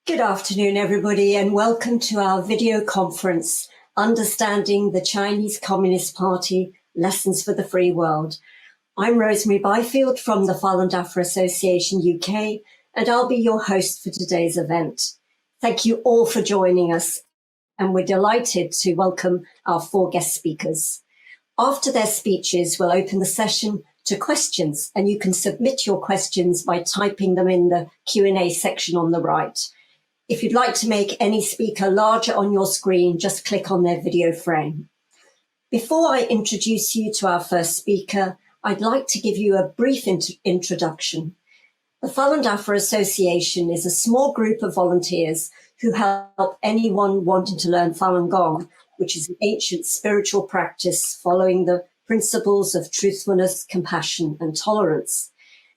Good afternoon, everybody, and welcome to our video conference, Understanding the Chinese Communist Party, Lessons for the Free World. I'm Rosemary Byfield from the Falun Dafa Association UK, and I'll be your host for today's event. Thank you all for joining us, and we're delighted to welcome our 4 guest speakers. After their speeches, we'll open the session to questions, and you can submit your questions by typing them in the Q&A section on the right. If you'd like to make any speaker larger on your screen, just click on their video frame. Before I introduce you to our first speaker, I'd like to give you a brief introduction. The Falun Dafa Association is a small group of volunteers who help anyone wanting to learn Falun Gong, which is an ancient spiritual practice following the principles of truthfulness, compassion, and tolerance.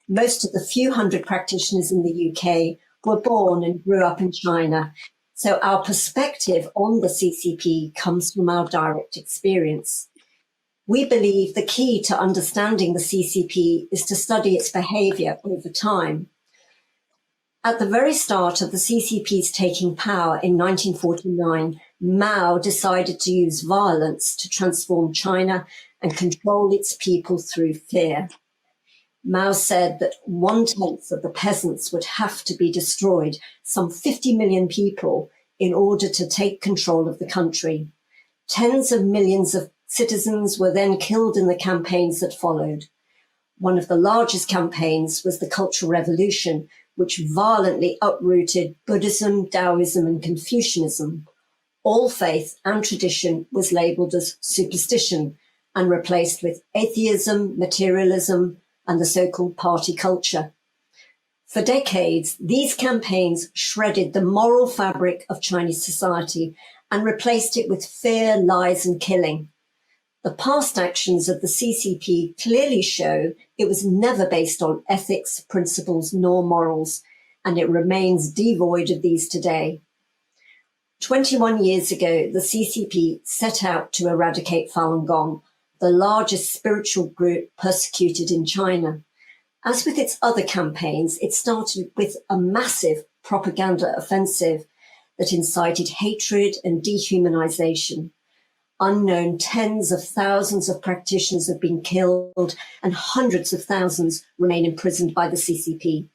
Most of the few hundred practitioners in the UK were born and grew up in China, so our perspective on the CCP comes from our direct experience. We believe the key to understanding the CCP is to study its behaviour over time. At the very start of the CCP's taking power in 1949, Mao decided to use violence to transform China and control its people through fear. Mao said that 1/10 of the peasants would have to be destroyed, some 50 million people, in order to take control of the country. Tens of millions of citizens were then killed in the campaigns that followed. One of the largest campaigns was the Cultural Revolution, which violently uprooted Buddhism, Taoism, and Confucianism. All faith and tradition was labelled as superstition and replaced with atheism, materialism, and the so-called party culture. For decades, these campaigns shredded the moral fabric of Chinese society and replaced it with fear, lies, and killing. The past actions of the CCP clearly show it was never based on ethics, principles, nor morals, and it remains devoid of these today. 21 years ago, the CCP set out to eradicate Falun Gong, the largest spiritual group persecuted in China. As with its other campaigns, it started with a massive propaganda offensive that incited hatred and dehumanization. Unknown tens of thousands of practitioners have been killed and hundreds of thousands remain imprisoned by the CCP.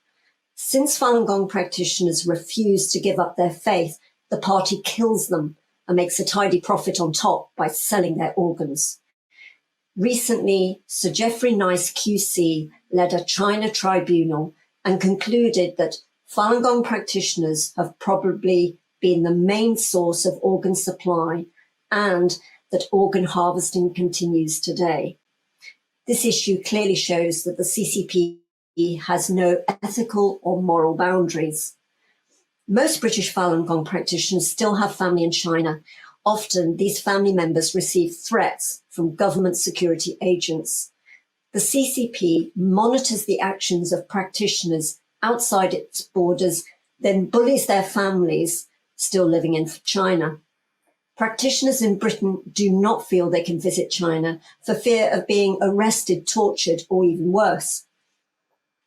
Since Falun Gong practitioners refuse to give up their faith, the party kills them and makes a tidy profit on top by selling their organs. Recently, Sir Geoffrey Nice QC led a China tribunal and concluded that Falun Gong practitioners have probably been the main source of organ supply and that organ harvesting continues today. This issue clearly shows that the CCP has no ethical or moral boundaries. Most British Falun Gong practitioners still have family in China. Often, these family members receive threats from government security agents. The CCP monitors the actions of practitioners outside its borders, then bullies their families still living in China. Practitioners in Britain do not feel they can visit China for fear of being arrested, tortured, or even worse.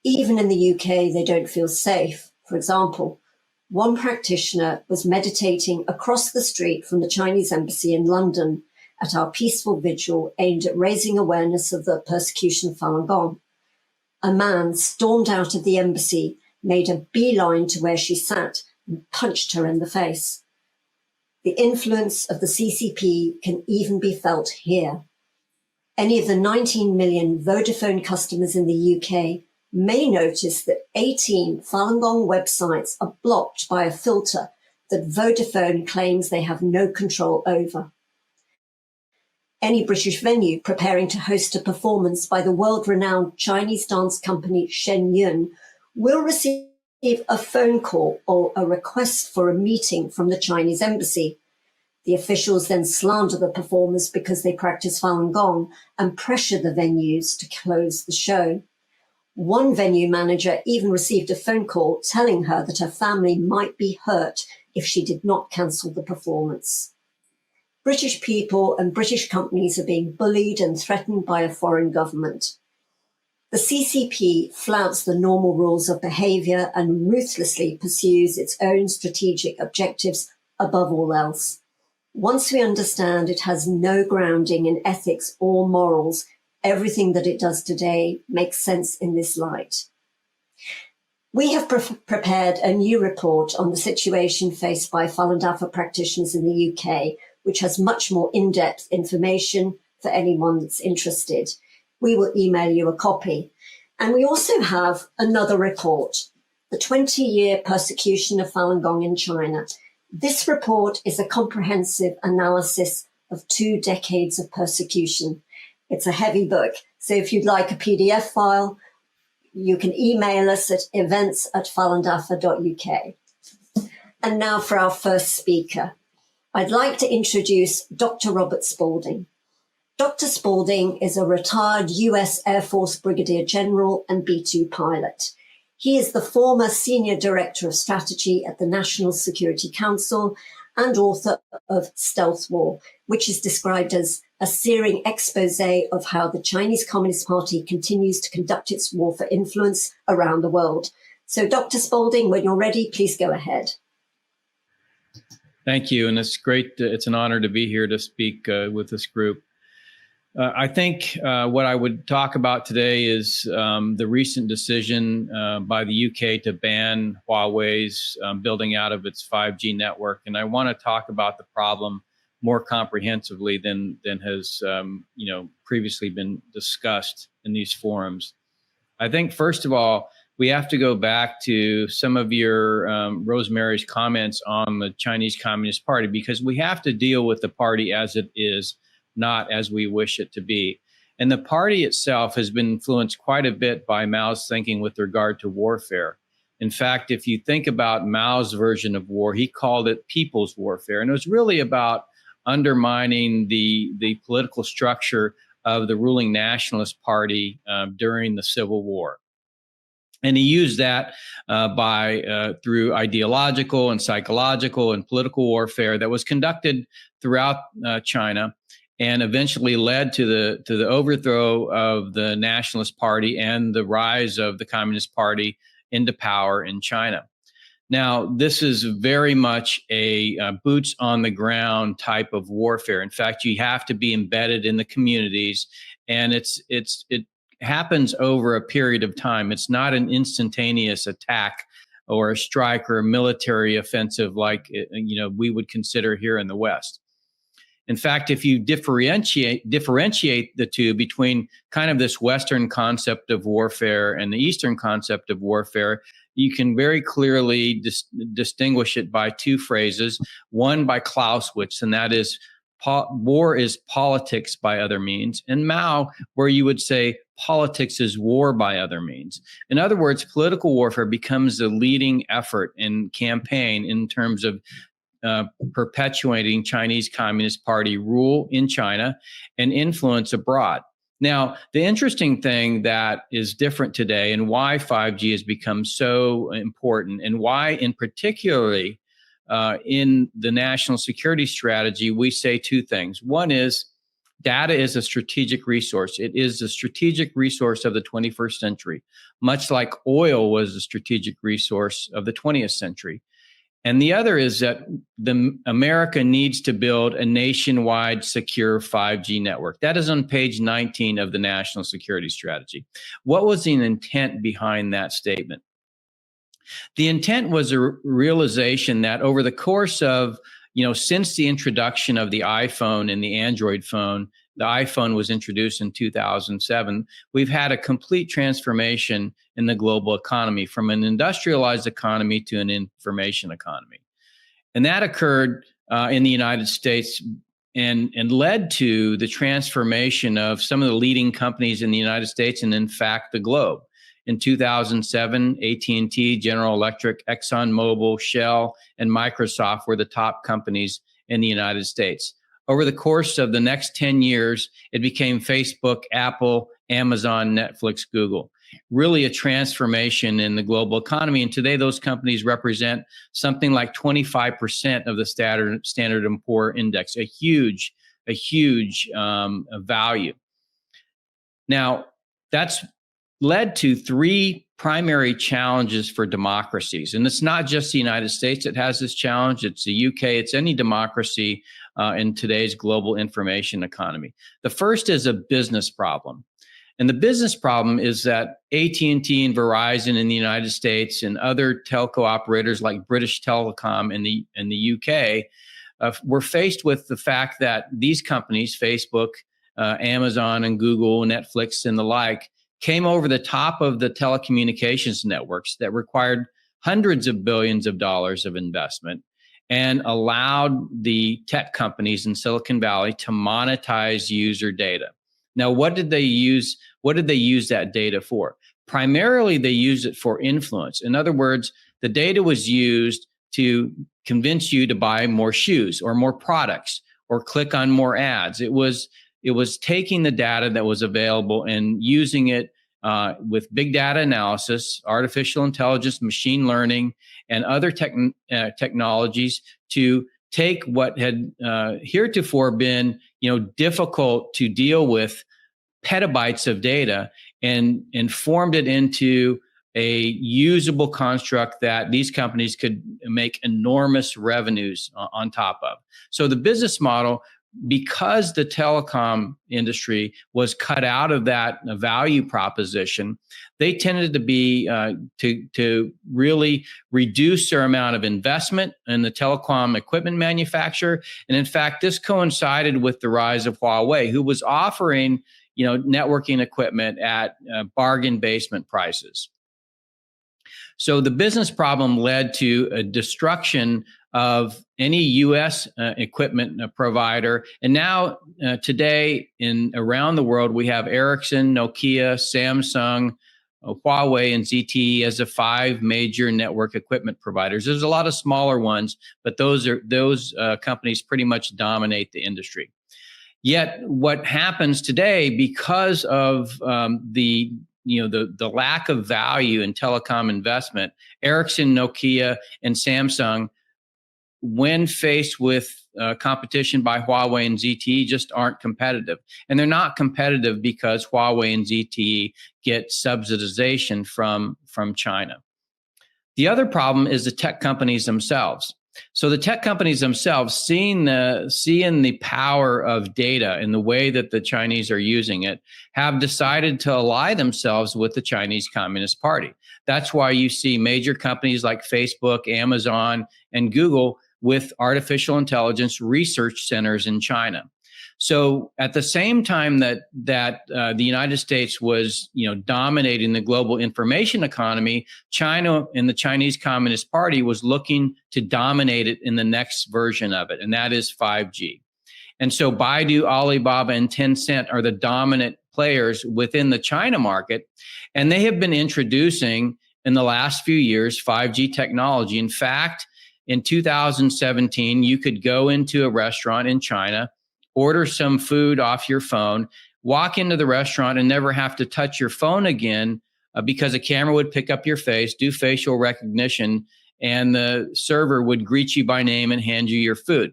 Even in the UK, they don't feel safe. For example, one practitioner was meditating across the street from the Chinese embassy in London at our peaceful vigil aimed at raising awareness of the persecution of Falun Gong. A man stormed out of the embassy, made a beeline to where she sat, and punched her in the face. The influence of the CCP can even be felt here. Any of the 19 million Vodafone customers in the UK may notice that 18 Falun Gong websites are blocked by a filter that Vodafone claims they have no control over. Any British venue preparing to host a performance by the world-renowned Chinese dance company Shen Yun will receive a phone call or a request for a meeting from the Chinese embassy. The officials then slander the performers because they practice Falun Gong and pressure the venues to close the show. One venue manager even received a phone call telling her that her family might be hurt if she did not cancel the performance. British people and British companies are being bullied and threatened by a foreign government. The The CCP flouts the normal rules of behavior and ruthlessly pursues its own strategic objectives above all else. Once we understand it has no grounding in ethics or morals, everything that it does today makes sense in this light. We have prepared a new report on the situation faced by Falun Dafa practitioners in the UK, which has much more in-depth information for anyone that's interested. We will email you a copy. And we also have another report, the 20-year persecution of Falun Gong in China. This report is a comprehensive analysis of 2 decades of persecution. It's a heavy book, so if you'd like a PDF file, you can email us at events@falundafa.uk. And now for our first speaker. I'd like to introduce Dr. Robert Spalding. Dr. Spalding is a retired US Air Force Brigadier General and B-2 pilot. He is the former Senior Director of Strategy at the National Security Council and author of Stealth War, which is described as a searing expose of how the Chinese Communist Party continues to conduct its war for influence around the world. So, Dr. Spalding, when you're ready, please go ahead. Thank you, and it's great. It's an honor to be here to speak with this group. I think what I would talk about today is the recent decision by the UK to ban Huawei's building out of its 5G network. And I want to talk about the problem more comprehensively than has previously been discussed in these forums. I think, first of all, we have to go back to some of your Rosemary's comments on the Chinese Communist Party, because we have to deal with the party as it is, not as we wish it to be. And the party itself has been influenced quite a bit by Mao's thinking with regard to warfare. In fact, if you think about Mao's version of war, he called it people's warfare. And it was really about undermining the political structure of the ruling Nationalist Party during the Civil War. And he used that through ideological and psychological and political warfare that was conducted throughout China, and eventually led to the overthrow of the Nationalist Party and the rise of the Communist Party into power in China. Now, this is very much a boots on the ground type of warfare. In fact, you have to be embedded in the communities, and it happens over a period of time. It's not an instantaneous attack or a strike or a military offensive like we would consider here in the West. In fact, if you differentiate the two between kind of this Western concept of warfare and the Eastern concept of warfare, you can very clearly distinguish it by 2 phrases. One by Clausewitz, and that is, war is politics by other means, and Mao, where you would say politics is war by other means. In other words, political warfare becomes the leading effort and campaign in terms of perpetuating Chinese Communist Party rule in China and influence abroad. Now, the interesting thing that is different today, and why 5G has become so important, and why in particularly in the national security strategy, we say 2 things. One is data is a strategic resource. It is a strategic resource of the 21st century, much like oil was a strategic resource of the 20th century. And the other is that America needs to build a nationwide secure 5G network. That is on page 19 of the National Security Strategy. What was the intent behind that statement? The intent was a realization that over the course of, since the introduction of the iPhone and the Android phone, the iPhone was introduced in 2007, we've had a complete transformation in the global economy, from an industrialized economy to an information economy. And that occurred in the United States and led to the transformation of some of the leading companies in the United States and, in fact, the globe. In 2007, AT&T, General Electric, ExxonMobil, Shell, and Microsoft were the top companies in the United States. Over the course of the next 10 years, it became Facebook, Apple, Amazon, Netflix, Google. Really a transformation in the global economy. And today, those companies represent something like 25% of the Standard & Poor index, a huge value. Now, that's led to three primary challenges for democracies. And it's not just the United States that has this challenge. It's the UK. It's any democracy in today's global information economy. The first is a business problem. And the business problem is that AT&T and Verizon in the United States and other telco operators like British Telecom in the UK were faced with the fact that these companies, Facebook, Amazon and Google, Netflix and the like, came over the top of the telecommunications networks that required hundreds of billions of dollars of investment and allowed the tech companies in Silicon Valley to monetize user data. Now, what did they use that data for? Primarily, they used it for influence. In other words, the data was used to convince you to buy more shoes or more products or click on more ads. It was taking the data that was available and using it with big data analysis, artificial intelligence, machine learning, and other technologies to take what had heretofore been, difficult to deal with petabytes of data and formed it into a usable construct that these companies could make enormous revenues on top of. So the business model, because the telecom industry was cut out of that value proposition, they tended to be to really reduce their amount of investment in the telecom equipment manufacturer. And in fact, this coincided with the rise of Huawei, who was offering networking equipment at bargain basement prices. So the business problem led to a destruction of any U.S. Equipment provider. And now today around the world, we have Ericsson, Nokia, Samsung, Huawei, and ZTE as the five major network equipment providers. There's a lot of smaller ones, but those companies pretty much dominate the industry. Yet what happens today, because of the lack of value in telecom investment, Ericsson, Nokia, and Samsung, when faced with competition by Huawei and ZTE, just aren't competitive. And they're not competitive because Huawei and ZTE get subsidization from China. The other problem is the tech companies themselves. So the tech companies themselves, seeing the power of data and the way that the Chinese are using it, have decided to ally themselves with the Chinese Communist Party. That's why you see major companies like Facebook, Amazon, and Google with artificial intelligence research centers in China. So at the same time that the United States was, dominating the global information economy, China and the Chinese Communist Party was looking to dominate it in the next version of it, and that is 5G. And so Baidu, Alibaba, and Tencent are the dominant players within the China market, and they have been introducing in the last few years 5G technology. In fact, in 2017, you could go into a restaurant in China, order some food off your phone, walk into the restaurant and never have to touch your phone again because a camera would pick up your face, do facial recognition, and the server would greet you by name and hand you your food.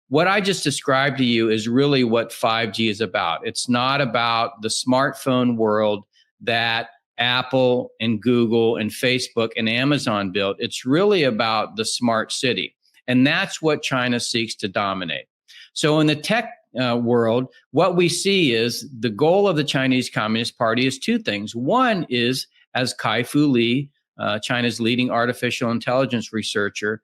What I just described to you is really what 5G is about. It's not about the smartphone world that Apple and Google and Facebook and Amazon built. It's really about the smart city. And that's what China seeks to dominate. So in the tech world, what we see is the goal of the Chinese Communist Party is two things. One is, as Kai-Fu Lee, China's leading artificial intelligence researcher,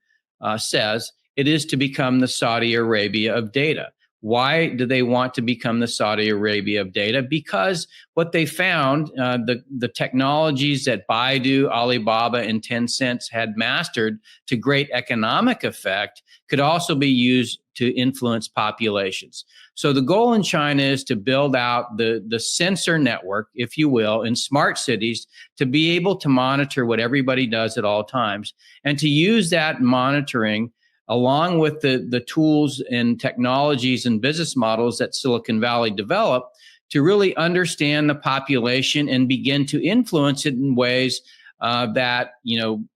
says, it is to become the Saudi Arabia of data. Why do they want to become the Saudi Arabia of data? Because what they found, the technologies that Baidu, Alibaba, and Tencent had mastered to great economic effect could also be used to influence populations. So the goal in China is to build out the sensor network, if you will, in smart cities to be able to monitor what everybody does at all times and to use that monitoring along with the tools and technologies and business models that Silicon Valley developed to really understand the population and begin to influence it in ways that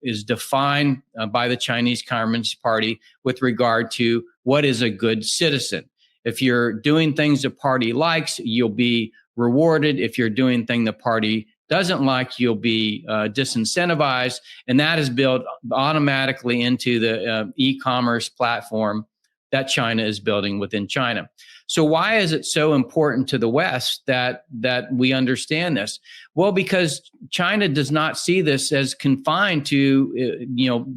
is defined by the Chinese Communist Party with regard to what is a good citizen. If you're doing things the party likes, you'll be rewarded. If you're doing things the party doesn't like, you'll be disincentivized. And that is built automatically into the e-commerce platform that China is building within China. So why is it so important to the West that we understand this? Well, because China does not see this as confined to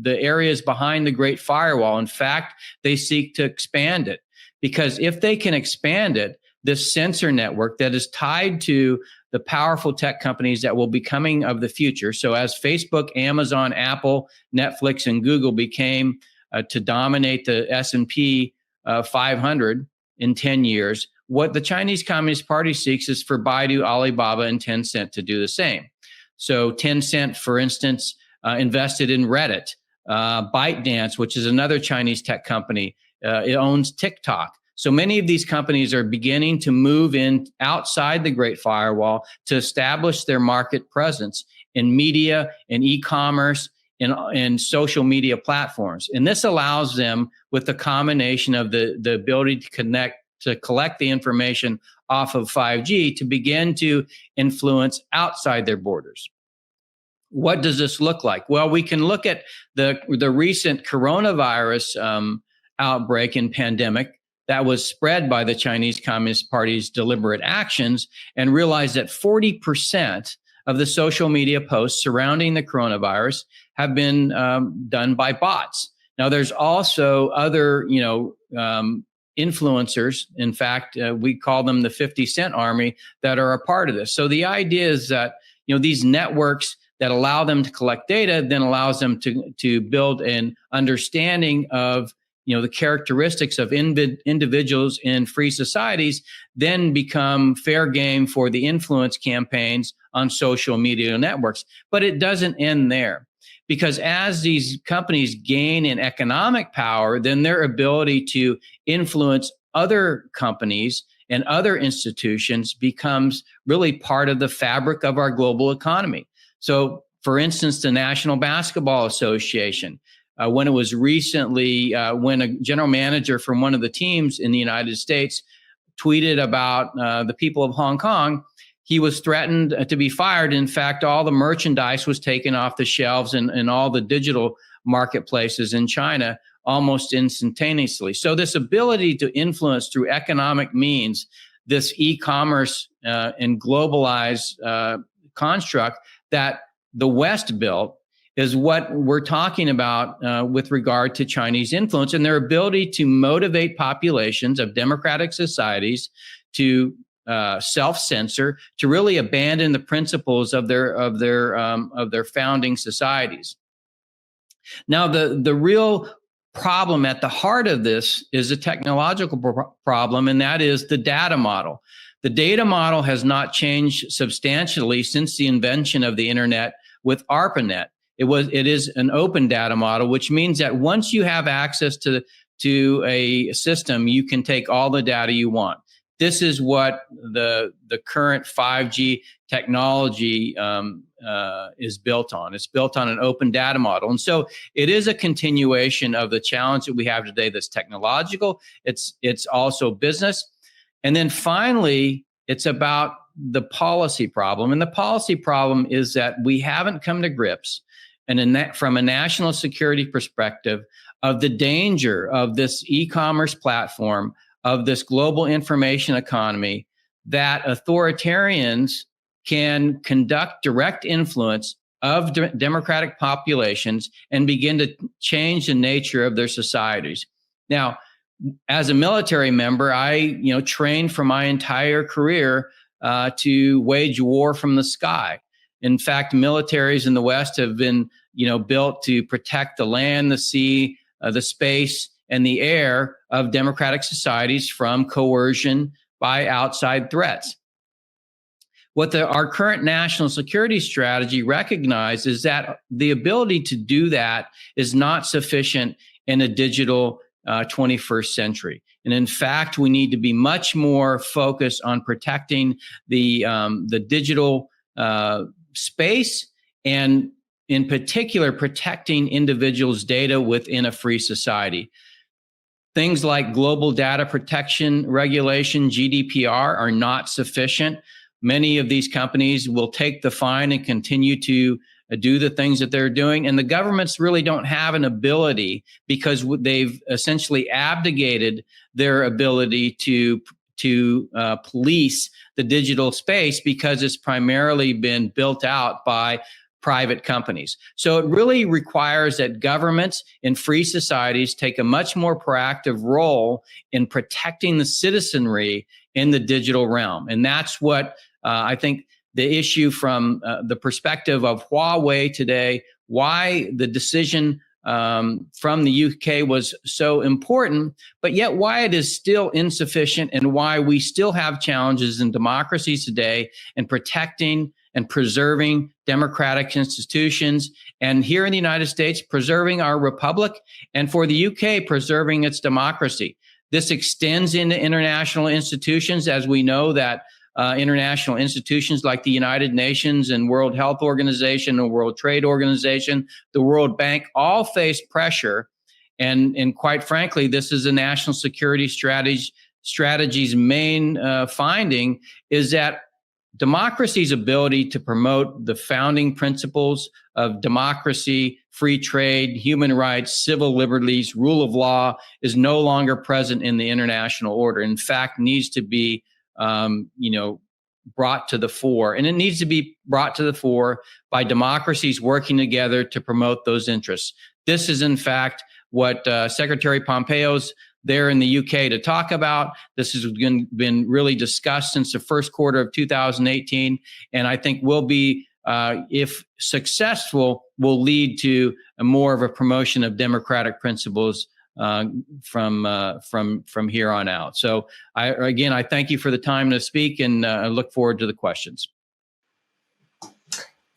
the areas behind the Great Firewall. In fact, they seek to expand it, because if they can expand it, this sensor network that is tied to the powerful tech companies that will be coming of the future. So as Facebook, Amazon, Apple, Netflix, and Google became to dominate the S&P 500 in 10 years, what the Chinese Communist Party seeks is for Baidu, Alibaba, and Tencent to do the same. So Tencent, for instance, invested in Reddit. ByteDance, which is another Chinese tech company, it owns TikTok. So many of these companies are beginning to move in outside the Great Firewall to establish their market presence in media and e-commerce and social media platforms. And this allows them, with the combination of the ability to collect the information off of 5G, to begin to influence outside their borders. What does this look like? Well, we can look at the recent coronavirus outbreak and pandemic that was spread by the Chinese Communist Party's deliberate actions, and realize that 40% of the social media posts surrounding the coronavirus have been done by bots. Now, there's also other, influencers. In fact, we call them the 50 Cent Army that are a part of this. So the idea is that, these networks that allow them to collect data then allows them to build an understanding of the characteristics of individuals in free societies, then become fair game for the influence campaigns on social media networks. But it doesn't end there, because as these companies gain in economic power, then their ability to influence other companies and other institutions becomes really part of the fabric of our global economy. So, for instance, the National Basketball Association, when it was recently, when a general manager from one of the teams in the United States tweeted about the people of Hong Kong, he was threatened to be fired. In fact, all the merchandise was taken off the shelves in all the digital marketplaces in China almost instantaneously. So this ability to influence through economic means, this e-commerce and globalized construct that the West built, is what we're talking about with regard to Chinese influence and their ability to motivate populations of democratic societies to self-censor, to really abandon the principles of their founding societies. Now, the real problem at the heart of this is a technological problem, and that is the data model. The data model has not changed substantially since the invention of the internet with ARPANET. It is an open data model, which means that once you have access to a system, you can take all the data you want. This is what the current 5G technology is built on. It's built on an open data model. And so it is a continuation of the challenge that we have today that's technological. It's also business. And then finally, it's about the policy problem. And the policy problem is that we haven't come to grips, and from a national security perspective, of the danger of this e-commerce platform, of this global information economy, that authoritarians can conduct direct influence of democratic populations and begin to change the nature of their societies. Now, as a military member, I trained for my entire career to wage war from the sky. In fact, militaries in the West have been, built to protect the land, the sea, the space, and the air of democratic societies from coercion by outside threats. What our current national security strategy recognizes is that the ability to do that is not sufficient in a digital 21st century. And in fact, we need to be much more focused on protecting the digital space, and in particular, protecting individuals' data within a free society. Things like global data protection regulation, GDPR, are not sufficient. many of these companies will take the fine and continue to do the things that they're doing. And the governments really don't have an ability, because they've essentially abdicated their ability to police the digital space, because it's primarily been built out by private companies. So it really requires that governments in free societies take a much more proactive role in protecting the citizenry in the digital realm. And that's what I think the issue from the perspective of Huawei today, why the decision from the UK was so important, but yet why it is still insufficient, and why we still have challenges in democracies today in protecting and preserving democratic institutions, and here in the United States, preserving our republic, and for the UK, preserving its democracy. This extends into international institutions, as we know that international institutions like the United Nations and World Health Organization and World Trade Organization, the World Bank, all face pressure. And quite frankly, this is a national security strategy's main finding, is that democracy's ability to promote the founding principles of democracy, free trade, human rights, civil liberties, rule of law is no longer present in the international order. In fact, needs to be brought to the fore. And it needs to be brought to the fore by democracies working together to promote those interests. This is, in fact, what Secretary Pompeo's there in the UK to talk about. This has been really discussed since the first quarter of 2018. And I think will be, if successful, will lead to more of a promotion of democratic principles from here on out. So I thank you for the time to speak, and I look forward to the questions.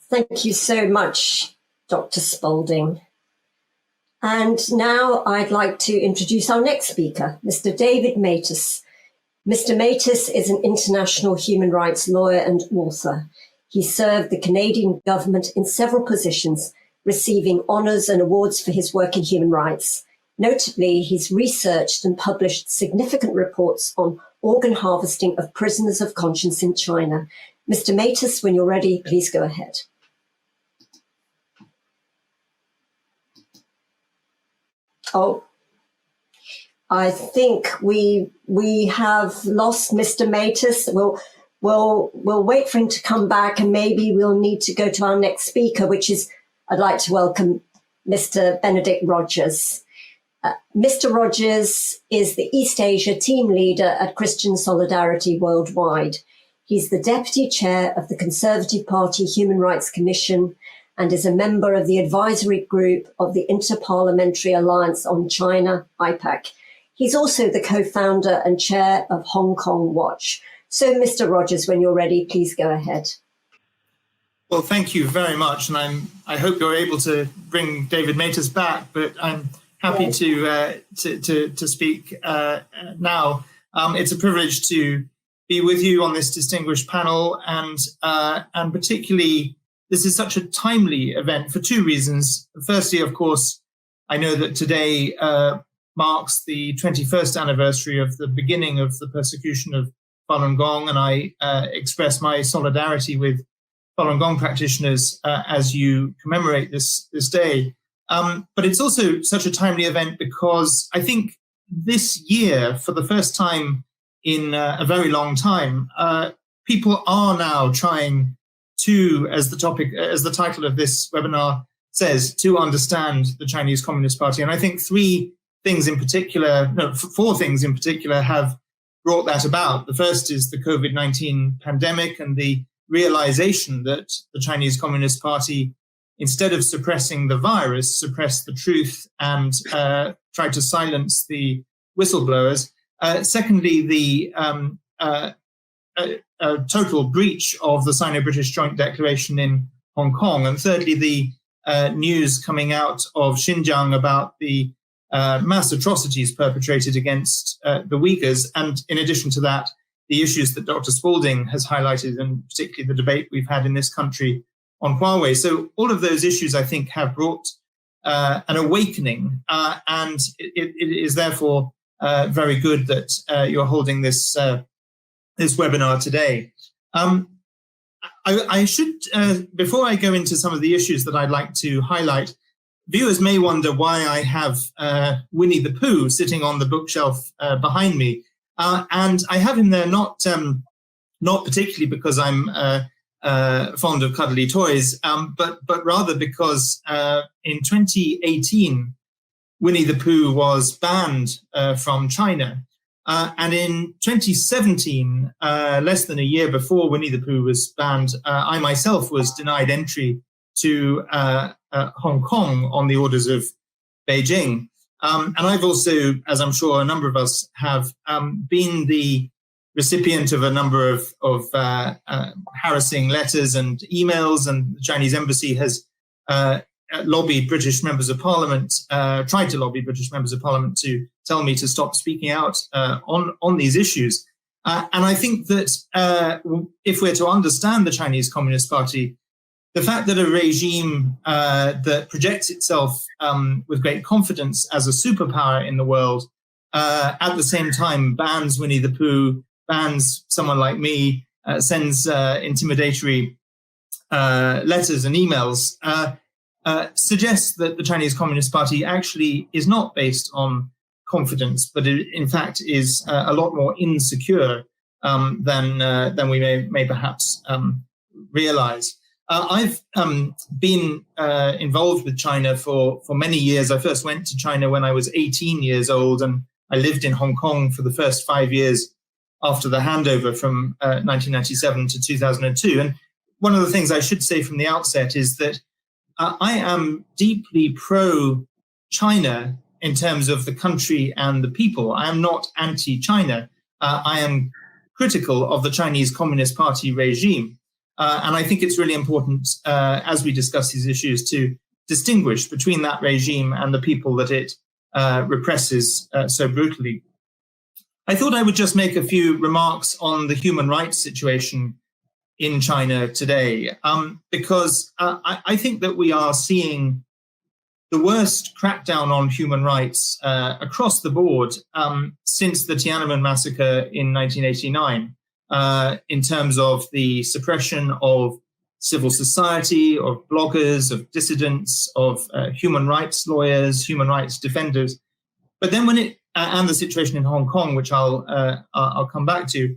Thank you so much, Dr. Spalding. And now I'd like to introduce our next speaker, Mr. David Matus. Mr. Matus is an international human rights lawyer and author. He served the Canadian government in several positions, receiving honours and awards for his work in human rights. Notably, he's researched and published significant reports on organ harvesting of prisoners of conscience in China. Mr. Matus, when you're ready, please go ahead. Oh, I think we have lost Mr. Matus. We'll wait for him to come back, and maybe we'll need to go to our next speaker, which is, I'd like to welcome Mr. Benedict Rogers. Mr. Rogers is the East Asia team leader at Christian Solidarity Worldwide. He's the deputy chair of the Conservative Party Human Rights Commission and is a member of the advisory group of the Interparliamentary Alliance on China, IPAC. He's also the co-founder and chair of Hong Kong Watch. So, Mr. Rogers, when you're ready, please go ahead. Well, thank you very much. And I hope you're able to bring David Matus back, but I'm happy to speak now. It's a privilege to be with you on this distinguished panel, and particularly this is such a timely event for two reasons. Firstly, of course, I know that today marks the 21st anniversary of the beginning of the persecution of Falun Gong, and I express my solidarity with Falun Gong practitioners as you commemorate this day. But it's also such a timely event because I think this year, for the first time in a very long time, people are now trying to, as the title of this webinar says, to understand the Chinese Communist Party. And I think four things in particular have brought that about. The first is the COVID-19 pandemic and the realization that the Chinese Communist Party, instead of suppressing the virus, suppressed the truth and tried to silence the whistleblowers. Secondly, the total breach of the Sino-British Joint Declaration in Hong Kong. And thirdly, the news coming out of Xinjiang about the mass atrocities perpetrated against the Uyghurs. And in addition to that, the issues that Dr. Spalding has highlighted, and particularly the debate we've had in this country on Huawei. So all of those issues, I think, have brought an awakening. And it is therefore very good that you're holding this webinar today. I should, before I go into some of the issues that I'd like to highlight, viewers may wonder why I have Winnie the Pooh sitting on the bookshelf behind me. And I have him there not particularly because I'm fond of cuddly toys, but rather because in 2018, Winnie the Pooh was banned from China. And in 2017, less than a year before Winnie the Pooh was banned, I myself was denied entry to Hong Kong on the orders of Beijing. And I've also, as I'm sure a number of us have, been the recipient of a number of harassing letters and emails, and the Chinese embassy has lobbied British members of parliament, tried to lobby British members of parliament to tell me to stop speaking out on these issues. And I think that if we're to understand the Chinese Communist Party, the fact that a regime that projects itself with great confidence as a superpower in the world, at the same time bans Winnie the Pooh, bans someone like me, sends intimidatory letters and emails, suggests that the Chinese Communist Party actually is not based on confidence, but it, in fact, is a lot more insecure than we may perhaps realize. I've been involved with China for many years. I first went to China when I was 18 years old, and I lived in Hong Kong for the first 5 years after the handover from 1997 to 2002. And one of the things I should say from the outset is that I am deeply pro-China in terms of the country and the people. I am not anti-China. I am critical of the Chinese Communist Party regime. And I think it's really important, as we discuss these issues, to distinguish between that regime and the people that it represses so brutally. I thought I would just make a few remarks on the human rights situation in China today, because I think that we are seeing the worst crackdown on human rights across the board since the Tiananmen massacre in 1989, in terms of the suppression of civil society, of bloggers, of dissidents, of human rights lawyers, human rights defenders. But then and the situation in Hong Kong, which I'll come back to.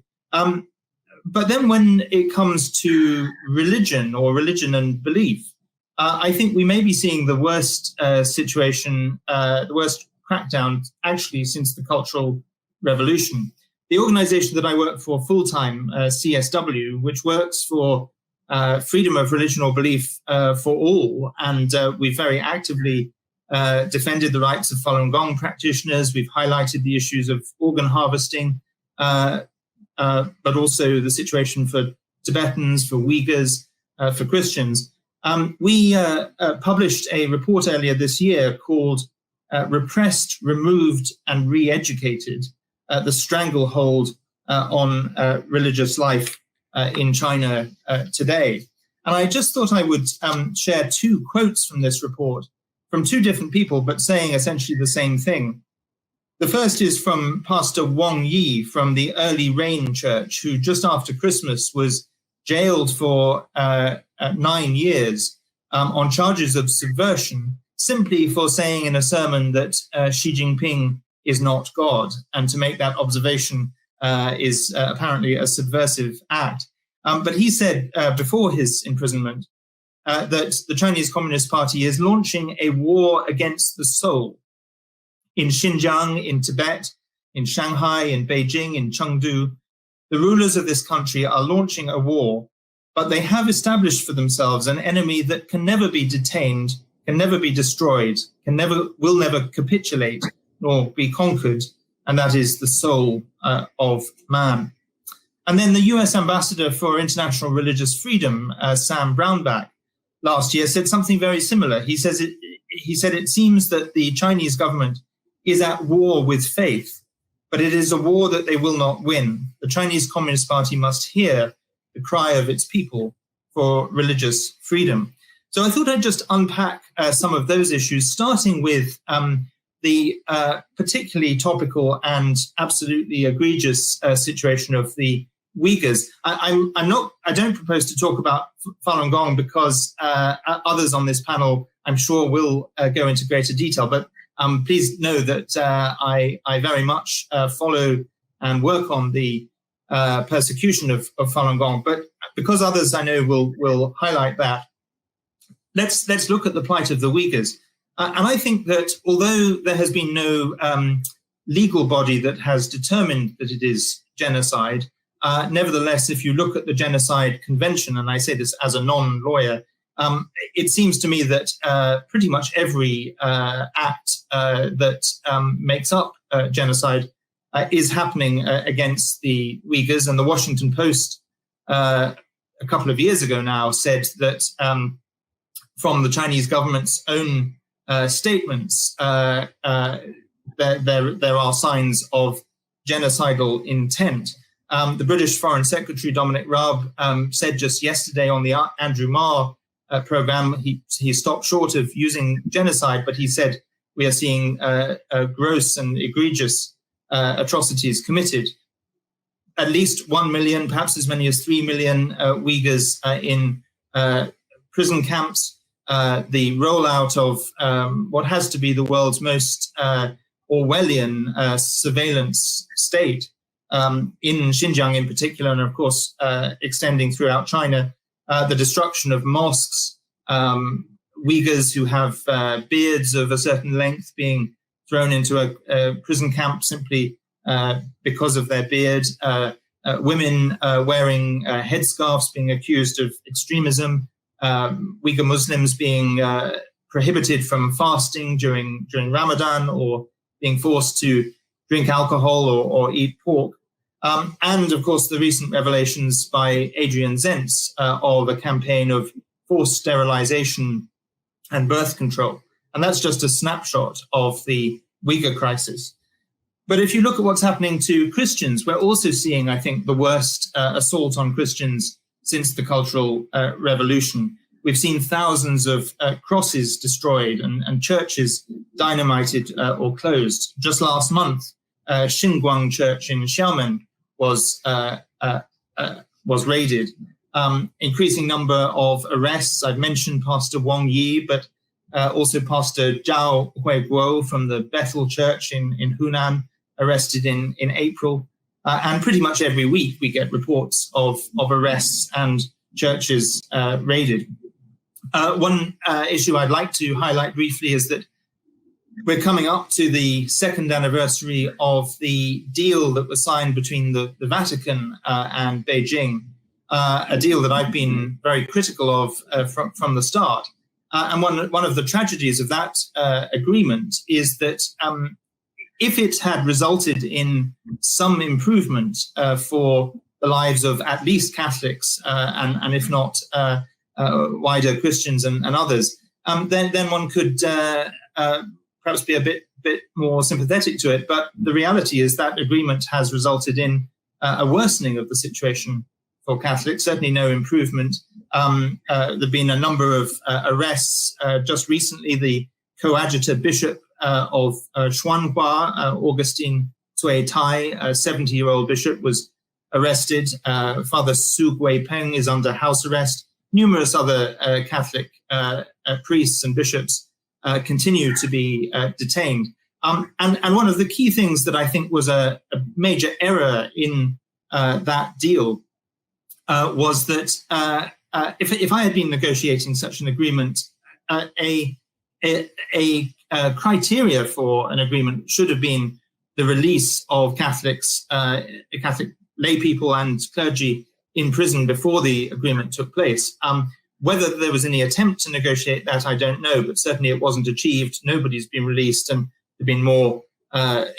But then when it comes to religion or religion and belief, I think we may be seeing the worst situation, the worst crackdown actually since the Cultural Revolution. The organization that I work for full-time, CSW, which works for freedom of religion or belief for all, and we've very actively defended the rights of Falun Gong practitioners. We've highlighted the issues of organ harvesting, but also the situation for Tibetans, for Uyghurs, for Christians. We published a report earlier this year called Repressed, Removed and Re-Educated, the Stranglehold on Religious Life in China today. And I just thought I would share two quotes from this report from two different people, but saying essentially the same thing. The first is from Pastor Wang Yi from the Early Rain Church, who just after Christmas was jailed for 9 years on charges of subversion, simply for saying in a sermon that Xi Jinping is not God. And to make that observation is apparently a subversive act. But he said before his imprisonment that the Chinese Communist Party is launching a war against the soul. In Xinjiang, in Tibet, in Shanghai, in Beijing, in Chengdu, the rulers of this country are launching a war, but they have established for themselves an enemy that can never be detained, can never be destroyed, will never capitulate nor be conquered, and that is the soul of man. And then the US Ambassador for International Religious Freedom, Sam Brownback, last year said something very similar. He said it seems that the Chinese government is at war with faith, but it is a war that they will not win. The Chinese Communist Party must hear the cry of its people for religious freedom. So I thought I'd just unpack some of those issues, starting with the particularly topical and absolutely egregious situation of the Uyghurs. I don't propose to talk about Falun Gong because others on this panel, I'm sure, will go into greater detail. But please know that I very much follow and work on the persecution of Falun Gong. But because others I know will highlight that, let's look at the plight of the Uyghurs. And I think that although there has been no legal body that has determined that it is genocide, nevertheless, if you look at the Genocide Convention, and I say this as a non-lawyer, it seems to me that pretty much every act that makes up genocide is happening against the Uyghurs. And the Washington Post a couple of years ago now said that from the Chinese government's own statements, there are signs of genocidal intent. The British Foreign Secretary Dominic Raab said just yesterday on the Andrew Marr program, he stopped short of using genocide, but he said we are seeing gross and egregious atrocities committed. At least 1 million, perhaps as many as 3 million Uyghurs in prison camps. The rollout of what has to be the world's most Orwellian surveillance state in Xinjiang in particular, and of course extending throughout China, the destruction of mosques, Uyghurs who have beards of a certain length being thrown into a prison camp simply because of their beard, women wearing headscarves being accused of extremism, Uyghur Muslims being prohibited from fasting during Ramadan or being forced to drink alcohol or eat pork. And, of course, the recent revelations by Adrian Zenz of a campaign of forced sterilization and birth control. And that's just a snapshot of the Uyghur crisis. But if you look at what's happening to Christians, we're also seeing, I think, the worst assault on Christians since the Cultural Revolution. We've seen thousands of crosses destroyed and churches dynamited or closed. Just last month, Xinguang Church in Xiamen was raided. Increasing number of arrests. I've mentioned Pastor Wang Yi, but also Pastor Zhao Huiguo from the Bethel Church in Hunan, arrested in April. And pretty much every week we get reports of arrests and churches raided. One issue I'd like to highlight briefly is that we're coming up to the second anniversary of the deal that was signed between the Vatican and Beijing, a deal that I've been very critical of from the start. And one of the tragedies of that agreement is that if it had resulted in some improvement for the lives of at least Catholics and if not wider Christians and others, then one could perhaps be a bit more sympathetic to it. But the reality is that agreement has resulted in a worsening of the situation for Catholics, certainly no improvement. There have been a number of arrests. Just recently, the coadjutor bishop of Xuanhua, Augustine Cui Tai, a 70-year-old bishop, was arrested. Father Su Guipeng is under house arrest. Numerous other Catholic priests and bishops continue to be detained. And one of the key things that I think was a major error in that deal was that if I had been negotiating such an agreement, a criteria for an agreement should have been the release of Catholics, Catholic lay people and clergy in prison before the agreement took place. Whether there was any attempt to negotiate that, I don't know, but certainly it wasn't achieved. Nobody's been released, and there have been more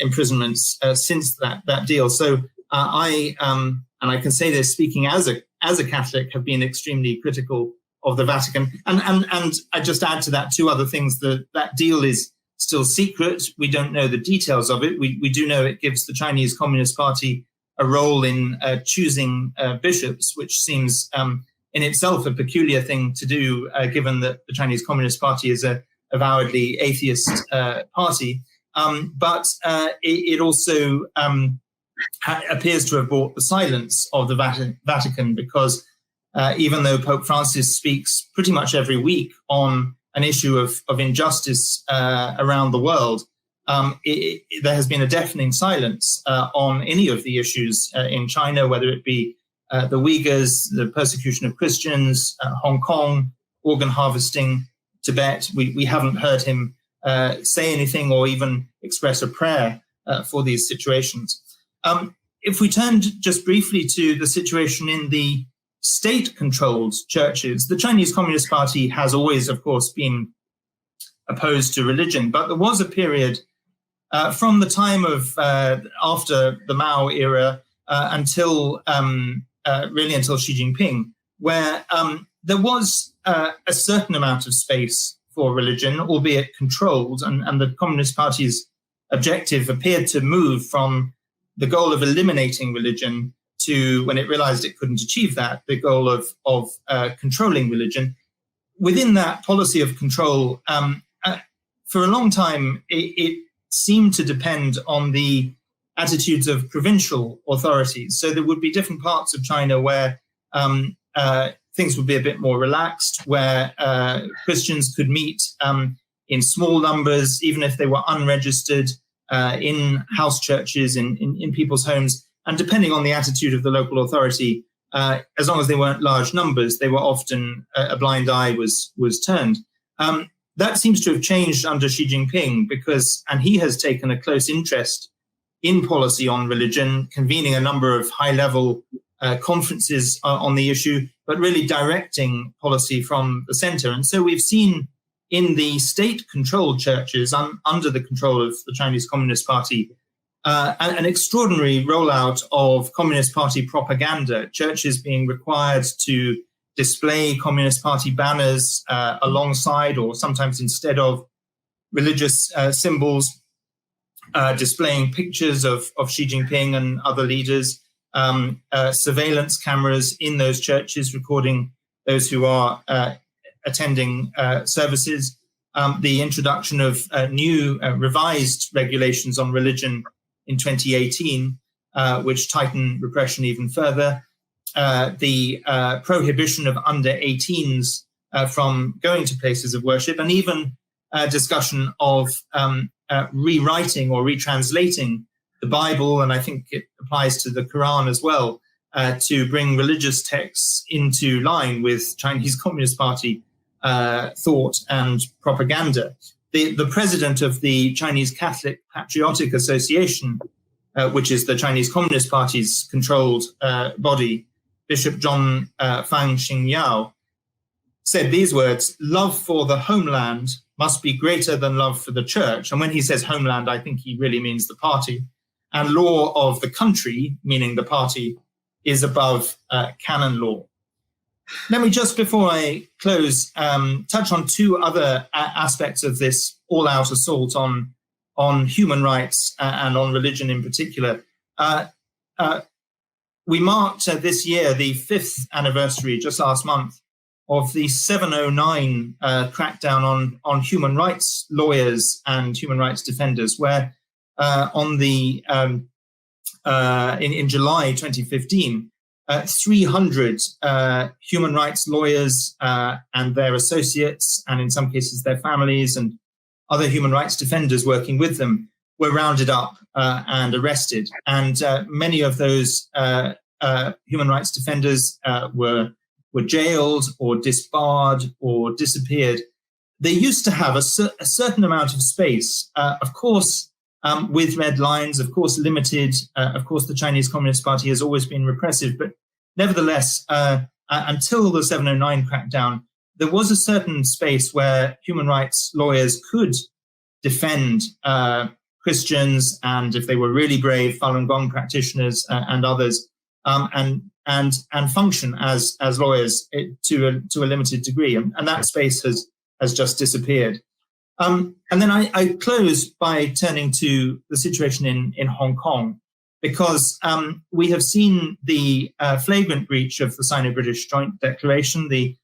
imprisonments since that deal. So and I can say this speaking as a Catholic, have been extremely critical of the Vatican. And I just add to that two other things. That deal is still secret. We don't know the details of it. We do know it gives the Chinese Communist Party a role in choosing bishops, which seems in itself a peculiar thing to do, given that the Chinese Communist Party is a avowedly atheist party. But it also appears to have brought the silence of the Vatican, because even though Pope Francis speaks pretty much every week on an issue of injustice around the world, there has been a deafening silence on any of the issues in China, whether it be the Uyghurs, the persecution of Christians, Hong Kong, organ harvesting, Tibet. We haven't heard him say anything or even express a prayer for these situations. If we turn just briefly to the situation in the state-controlled churches, the Chinese Communist Party has always, of course, been opposed to religion, but there was a period from the time of after the Mao era until Xi Jinping, where there was a certain amount of space for religion, albeit controlled, and the Communist Party's objective appeared to move from the goal of eliminating religion to, when it realized it couldn't achieve that, the goal of controlling religion. Within that policy of control, for a long time, it seemed to depend on the attitudes of provincial authorities. So there would be different parts of China where things would be a bit more relaxed, where Christians could meet in small numbers, even if they were unregistered, in house churches, in people's homes. And depending on the attitude of the local authority, as long as they weren't large numbers, they were often, a blind eye was turned. That seems to have changed under Xi Jinping, and he has taken a close interest in policy on religion, convening a number of high-level conferences on the issue, but really directing policy from the center. And so we've seen in the state-controlled churches under the control of the Chinese Communist Party, an extraordinary rollout of Communist Party propaganda, churches being required to display Communist Party banners alongside or sometimes instead of religious symbols, displaying pictures of Xi Jinping and other leaders, surveillance cameras in those churches recording those who are attending services, the introduction of new revised regulations on religion in 2018, which tighten repression even further, the prohibition of under 18s from going to places of worship, and even discussion of rewriting or retranslating the Bible, and I think it applies to the Quran as well, to bring religious texts into line with Chinese Communist Party thought and propaganda. The president of the Chinese Catholic Patriotic Association, which is the Chinese Communist Party's controlled body, Bishop John Fang Xingyao, said these words: "Love for the homeland must be greater than love for the church." And when he says homeland, I think he really means the party. And law of the country, meaning the party, is above canon law. Let me just, before I close, touch on two other aspects of this all-out assault on human rights and on religion in particular. We marked this year the 5th anniversary, just last month, of the 709 crackdown on human rights lawyers and human rights defenders, where in July 2015, 300 human rights lawyers and their associates, and in some cases their families and other human rights defenders working with them, were rounded up and arrested. And many of those human rights defenders were jailed or disbarred or disappeared. They used to have a certain amount of space, of course, with red lines, of course, limited. Of course, the Chinese Communist Party has always been repressive, but nevertheless, until the 709 crackdown, there was a certain space where human rights lawyers could defend Christians, and if they were really brave, Falun Gong practitioners and others, and function as lawyers to a limited degree, and that space has just disappeared. And then I close by turning to the situation in Hong Kong, because we have seen the flagrant breach of the Sino-British Joint Declaration, the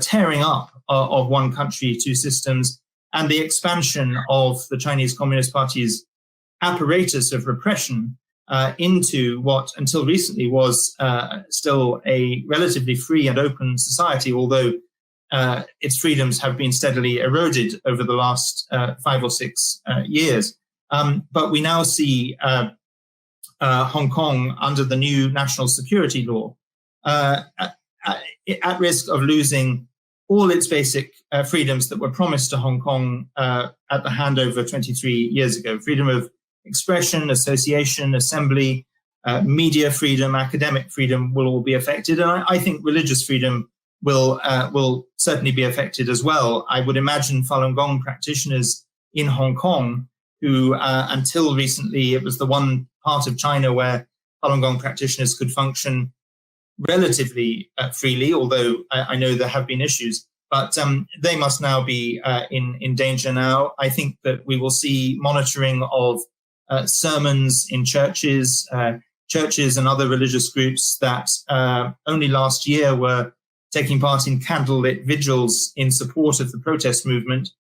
tearing up of one country, two systems, and the expansion of the Chinese Communist Party's apparatus of repression into what until recently was still a relatively free and open society, although its freedoms have been steadily eroded over the last 5 or 6 years. But we now see Hong Kong under the new national security law at risk of losing all its basic freedoms that were promised to Hong Kong at the handover 23 years ago. Freedom of expression, association, assembly, media freedom, academic freedom will all be affected. And I think religious freedom will certainly be affected as well. I would imagine Falun Gong practitioners in Hong Kong, who until recently, it was the one part of China where Falun Gong practitioners could function relatively freely, although I know there have been issues. But they must now be in danger now. I think that we will see monitoring of sermons in churches and other religious groups that only last year were taking part in candlelit vigils in support of the protest movement,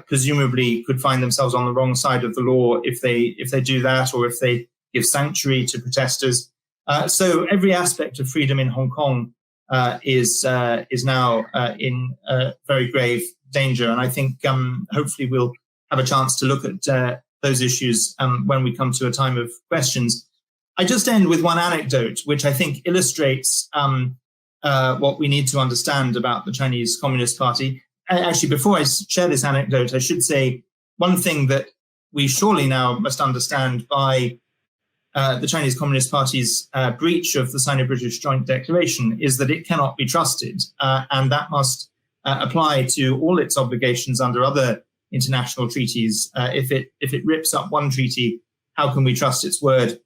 presumably could find themselves on the wrong side of the law if they do that, or if they give sanctuary to protesters. So every aspect of freedom in Hong Kong is now in very grave danger. And I think hopefully we'll have a chance to look at those issues when we come to a time of questions. I just end with one anecdote, which I think illustrates what we need to understand about the Chinese Communist Party. Actually, before I share this anecdote, I should say one thing that we surely now must understand by the Chinese Communist Party's breach of the Sino-British Joint Declaration is that it cannot be trusted, and that must apply to all its obligations under other international treaties. If it rips up one treaty, how can we trust its word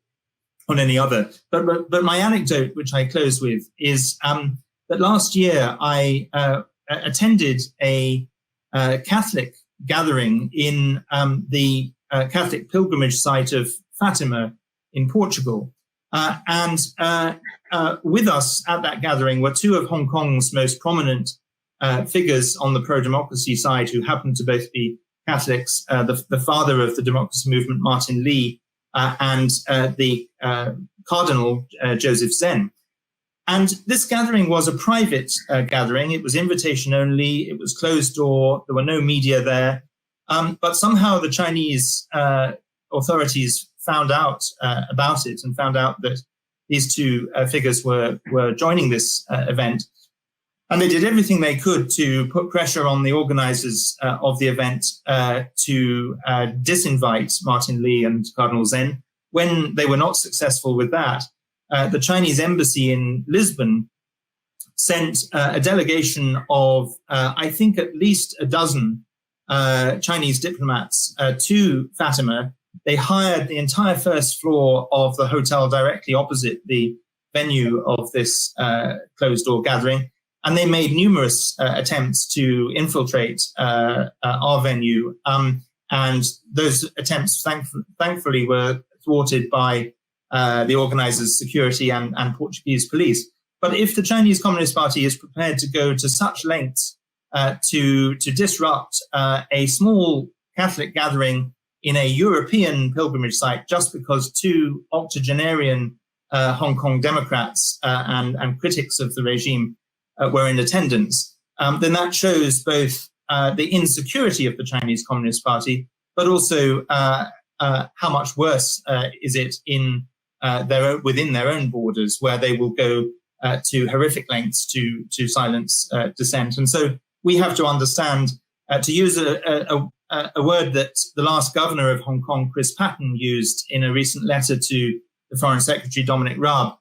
on any other? But my anecdote, which I close with, is that last year I attended a Catholic gathering in the Catholic pilgrimage site of Fatima in Portugal. And with us at that gathering were two of Hong Kong's most prominent figures on the pro-democracy side, who happened to both be Catholics, the father of the democracy movement, Martin Lee, and the Cardinal Joseph Zen. And this gathering was a private gathering. It was invitation only. It was closed door. There were no media there. But somehow the Chinese authorities found out about it and found out that these two figures were joining this event. And they did everything they could to put pressure on the organizers of the event to disinvite Martin Lee and Cardinal Zen. When they were not successful with that, the Chinese embassy in Lisbon sent a delegation of, I think, at least a dozen Chinese diplomats to Fatima. They hired the entire first floor of the hotel directly opposite the venue of this closed-door gathering, and they made numerous attempts to infiltrate our venue. And those attempts, thankfully, were thwarted by the organizers' security and Portuguese police. But if the Chinese Communist Party is prepared to go to such lengths to disrupt a small Catholic gathering in a European pilgrimage site just because two octogenarian Hong Kong Democrats and critics of the regime were in attendance, then that shows both the insecurity of the Chinese Communist Party, but also how much worse is it in within their own borders, where they will go to horrific lengths to silence dissent. And so we have to understand, to use a word that the last governor of Hong Kong, Chris Patten, used in a recent letter to the Foreign Secretary, Dominic Raab,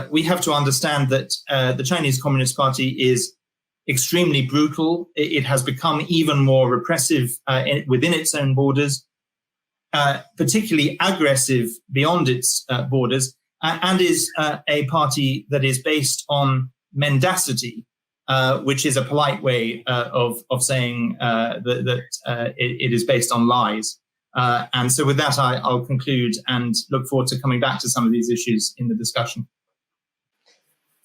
we have to understand that the Chinese Communist Party is extremely brutal. It has become even more repressive within its own borders, particularly aggressive beyond its borders, and is a party that is based on mendacity, which is a polite way of saying that it is based on lies. And so with that, I'll conclude and look forward to coming back to some of these issues in the discussion.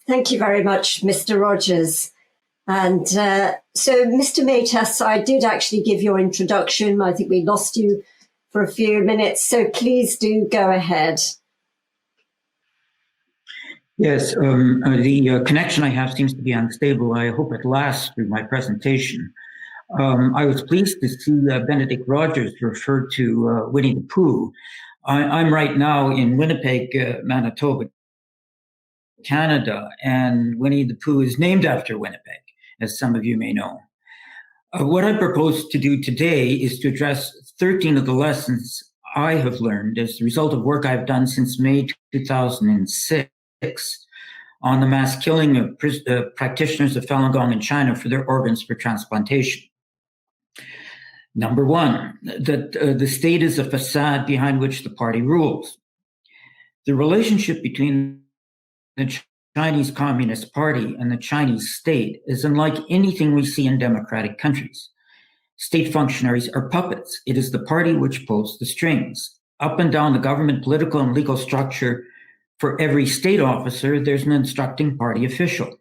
Thank you very much, Mr. Rogers. And so, Mr. Matas, I did actually give your introduction. I think we lost you for a few minutes, so please do go ahead. Yes, the connection I have seems to be unstable. I hope it lasts through my presentation. I was pleased to see Benedict Rogers refer to Winnie the Pooh. I'm right now in Winnipeg, Manitoba, Canada, and Winnie the Pooh is named after Winnipeg, as some of you may know. What I propose to do today is to address 13 of the lessons I have learned as a result of work I've done since May 2006 on the mass killing of practitioners of Falun Gong in China for their organs for transplantation. Number one, that the state is a facade behind which the party rules. The relationship between the Chinese Communist Party and the Chinese state is unlike anything we see in democratic countries. State functionaries are puppets. It is the party which pulls the strings. Up and down the government political and legal structure, for every state officer, there's an instructing party official.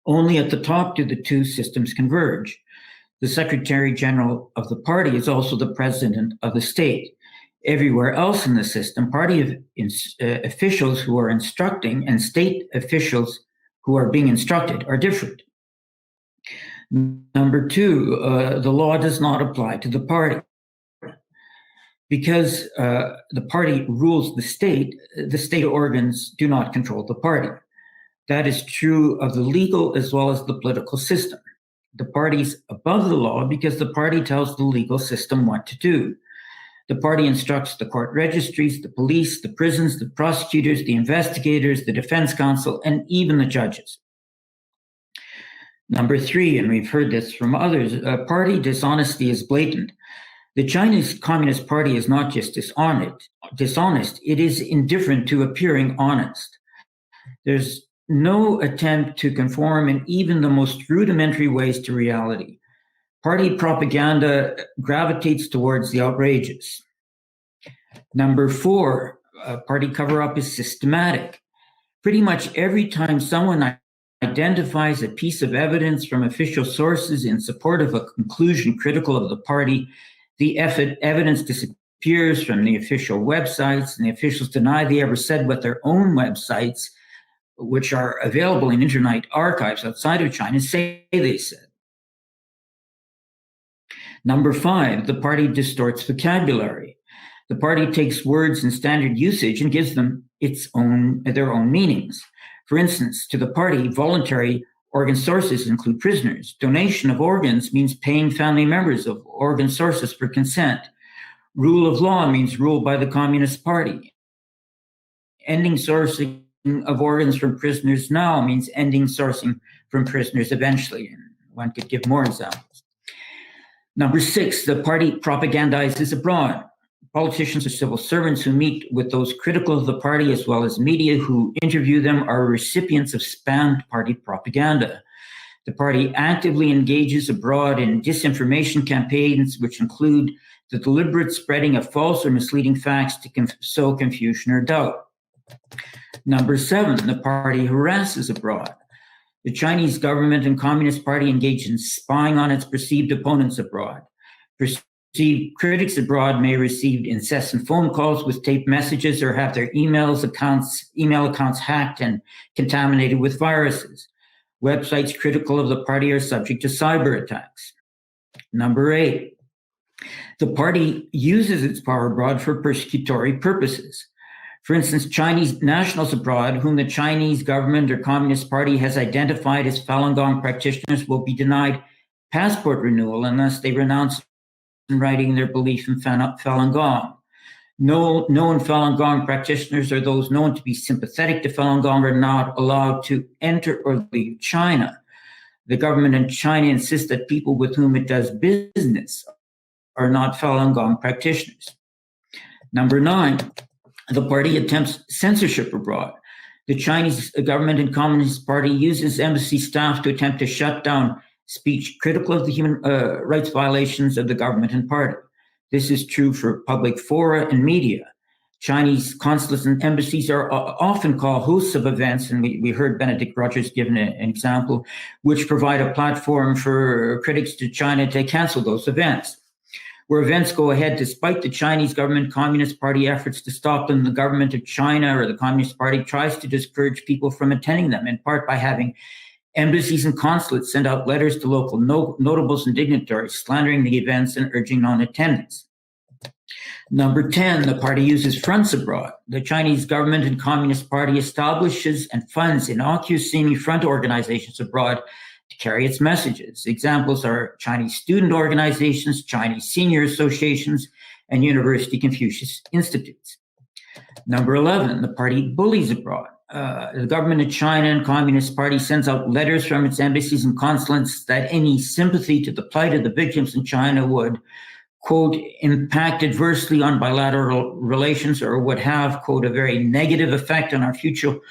Only at the top do the two systems converge. The Secretary General of the party is also the president of the state. Everywhere else in the system, party officials who are instructing and state officials who are being instructed are different. Number two, the law does not apply to the party. Because the party rules the state organs do not control the party. That is true of the legal as well as the political system. The party's above the law because the party tells the legal system what to do. The party instructs the court registries, the police, the prisons, the prosecutors, the investigators, the defense counsel, and even the judges. Number three, and we've heard this from others, party dishonesty is blatant. The Chinese Communist Party is not just dishonest, it is indifferent to appearing honest. There's no attempt to conform in even the most rudimentary ways to reality. Party propaganda gravitates towards the outrageous. Number four, party cover-up is systematic. Pretty much every time someone identifies a piece of evidence from official sources in support of a conclusion critical of the party, the evidence disappears from the official websites, and the officials deny they ever said what their own websites, which are available in internet archives outside of China, say they said. Number five, the party distorts vocabulary. The party takes words in standard usage and gives them their own meanings. For instance, to the party, voluntary organ sources include prisoners. Donation of organs means paying family members of organ sources for consent. Rule of law means rule by the Communist Party. Ending sourcing of organs from prisoners now means ending sourcing from prisoners eventually. And one could give more examples. Number six, the party propagandizes abroad. Politicians or civil servants who meet with those critical of the party as well as media who interview them are recipients of spammed party propaganda. The party actively engages abroad in disinformation campaigns, which include the deliberate spreading of false or misleading facts to sow confusion or doubt. Number seven, the party harasses abroad. The Chinese government and Communist Party engage in spying on its perceived opponents abroad. Perceived critics abroad may receive incessant phone calls with taped messages or have their email accounts hacked and contaminated with viruses. Websites critical of the party are subject to cyber attacks. Number eight, the party uses its power abroad for persecutory purposes. For instance, Chinese nationals abroad, whom the Chinese government or Communist Party has identified as Falun Gong practitioners, will be denied passport renewal unless they renounce in writing their belief in Falun Gong. Known Falun Gong practitioners or those known to be sympathetic to Falun Gong are not allowed to enter or leave China. The government in China insists that people with whom it does business are not Falun Gong practitioners. Number nine, the party attempts censorship abroad. The Chinese government and Communist Party uses embassy staff to attempt to shut down speech critical of the human rights violations of the government and party. This is true for public fora and media. Chinese consulates and embassies are often called hosts of events, and we heard Benedict Rogers give an example, which provide a platform for critics to China to cancel those events. where events go ahead despite the Chinese government, Communist Party efforts to stop them. The government of China or the Communist Party tries to discourage people from attending them, in part by having embassies and consulates send out letters to local notables and dignitaries, slandering the events and urging non-attendance. Number 10, the party uses fronts abroad. The Chinese government and Communist Party establishes and funds innocuous-seeming front organizations abroad to carry its messages. Examples are Chinese student organizations, Chinese senior associations, and University Confucius Institutes. Number 11, the party bullies abroad. The government of China and Communist Party sends out letters from its embassies and consulates that any sympathy to the plight of the victims in China would, quote, impact adversely on bilateral relations or would have, quote, a very negative effect on our future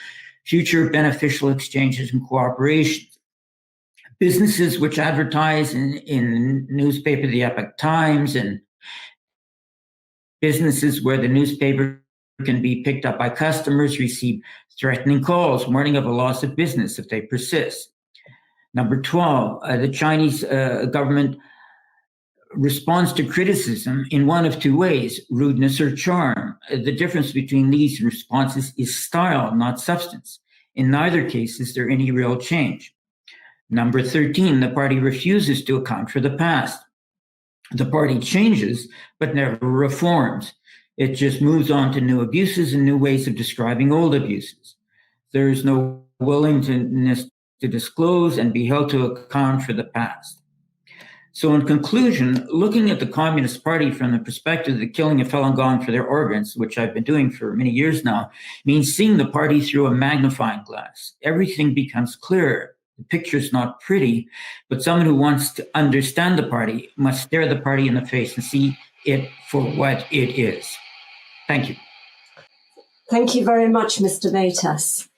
beneficial exchanges and cooperation. Businesses which advertise in newspaper, the Epoch Times, and businesses where the newspaper can be picked up by customers receive threatening calls, warning of a loss of business if they persist. Number 12, the Chinese government responds to criticism in one of two ways, rudeness or charm. The difference between these responses is style, not substance. In neither case is there any real change. Number 13, the party refuses to account for the past. The party changes, but never reforms. It just moves on to new abuses and new ways of describing old abuses. There is no willingness to disclose and be held to account for the past. So in conclusion, looking at the Communist Party from the perspective of the killing of Falun Gong for their organs, which I've been doing for many years now, means seeing the party through a magnifying glass. Everything becomes clearer. The picture's not pretty, but someone who wants to understand the party must stare the party in the face and see it for what it is. Thank you. Thank you very much, Mr. Matas.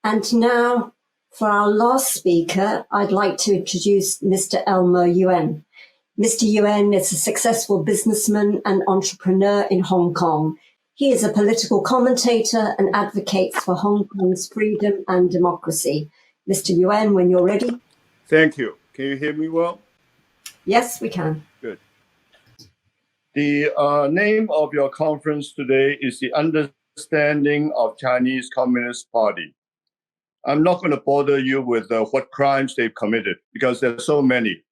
And now, for our last speaker, I'd like to introduce Mr. Elmo Yuen. Mr. Yuen is a successful businessman and entrepreneur in Hong Kong. He is a political commentator and advocates for Hong Kong's freedom and democracy. Mr. Yuen, when you're ready. Thank you. Can you hear me well? Yes, we can. Good. The name of your conference today is the Understanding of Chinese Communist Party. I'm not going to bother you with what crimes they've committed because there are so many.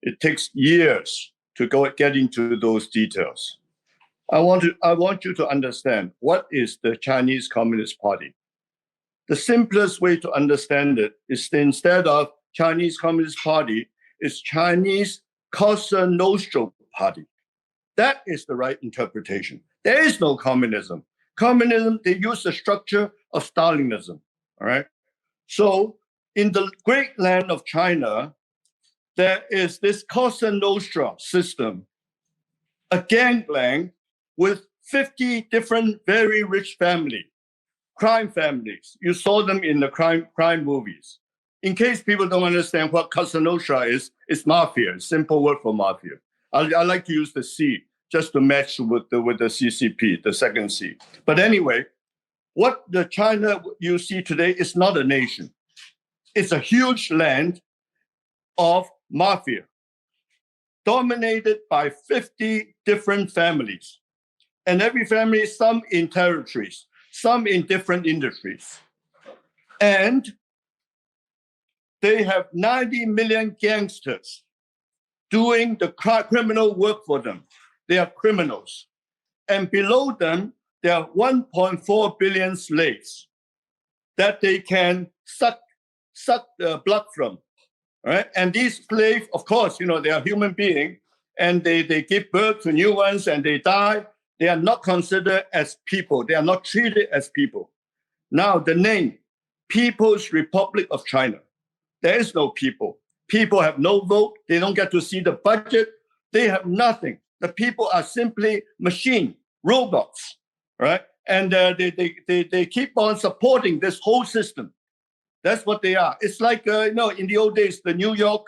It takes years to get into those details. I want you to understand what is the Chinese Communist Party. The simplest way to understand it is instead of Chinese Communist Party, it's Chinese Cosa Nostra Party. That is the right interpretation. There is no communism. Communism, they use the structure of Stalinism, all right? So in the great land of China, there is this Cosa Nostra system, a gangland with 50 different very rich families. Crime families. You saw them in the crime movies. In case people don't understand what Cosa Nostra is, it's mafia, simple word for mafia. I like to use the C just to match with the CCP, the second C. But anyway, what the China you see today is not a nation. It's a huge land of mafia, dominated by 50 different families. And every family, some in territories, some in different industries. And they have 90 million gangsters doing the criminal work for them. They are criminals. And below them, there are 1.4 billion slaves that they can suck the blood from. Right? And these slaves, of course, they are human beings, and they give birth to new ones and they die. They are not considered as people. They are not treated as people. Now, the name, People's Republic of China. There is no people. People have no vote. They don't get to see the budget. They have nothing. The people are simply machine, robots, right? And they keep on supporting this whole system. That's what they are. It's like, in the old days, the New York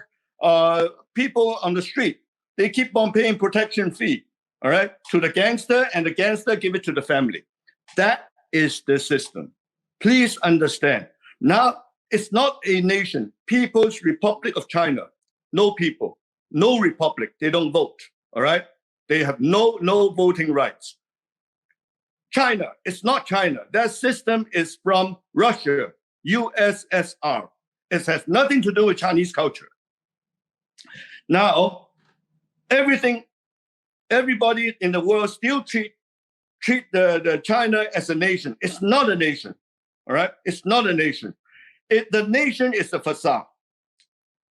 people on the street, they keep on paying protection fee. All right, to the gangster, and the gangster give it to the family. That is the system. Please understand. Now, it's not a nation. People's Republic of China. No people, no republic. They don't vote. All right. They have no voting rights. China, it's not China. That system is from Russia, USSR. It has nothing to do with Chinese culture. Now, everybody in the world still treat the China as a nation. It's not a nation, all right? It's not a nation. The nation is a facade.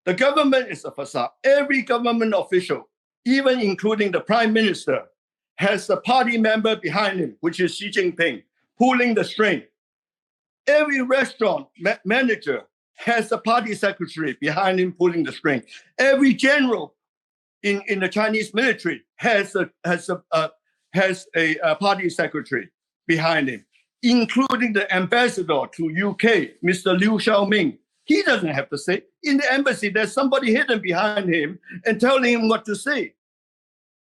The government is a facade. Every government official, even including the prime minister, has a party member behind him, which is Xi Jinping, pulling the string. Every restaurant manager has a party secretary behind him pulling the string. Every general in the Chinese military has a party secretary behind him, including the ambassador to UK, Mr. Liu Xiaoming. He doesn't have to say. In the embassy, there's somebody hidden behind him and telling him what to say.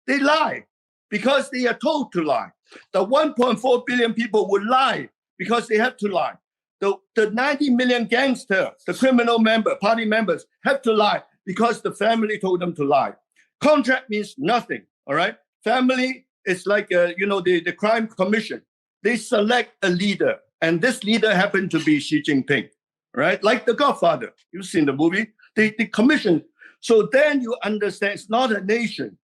They lie because they are told to lie. The 1.4 billion people will lie because they have to lie. The 90 million gangster, the criminal party members have to lie because the family told them to lie. Contract means nothing, all right? Family is like, the crime commission. They select a leader, and this leader happened to be Xi Jinping, right? Like The Godfather. You've seen the movie. They commission. So then you understand it's not a nation,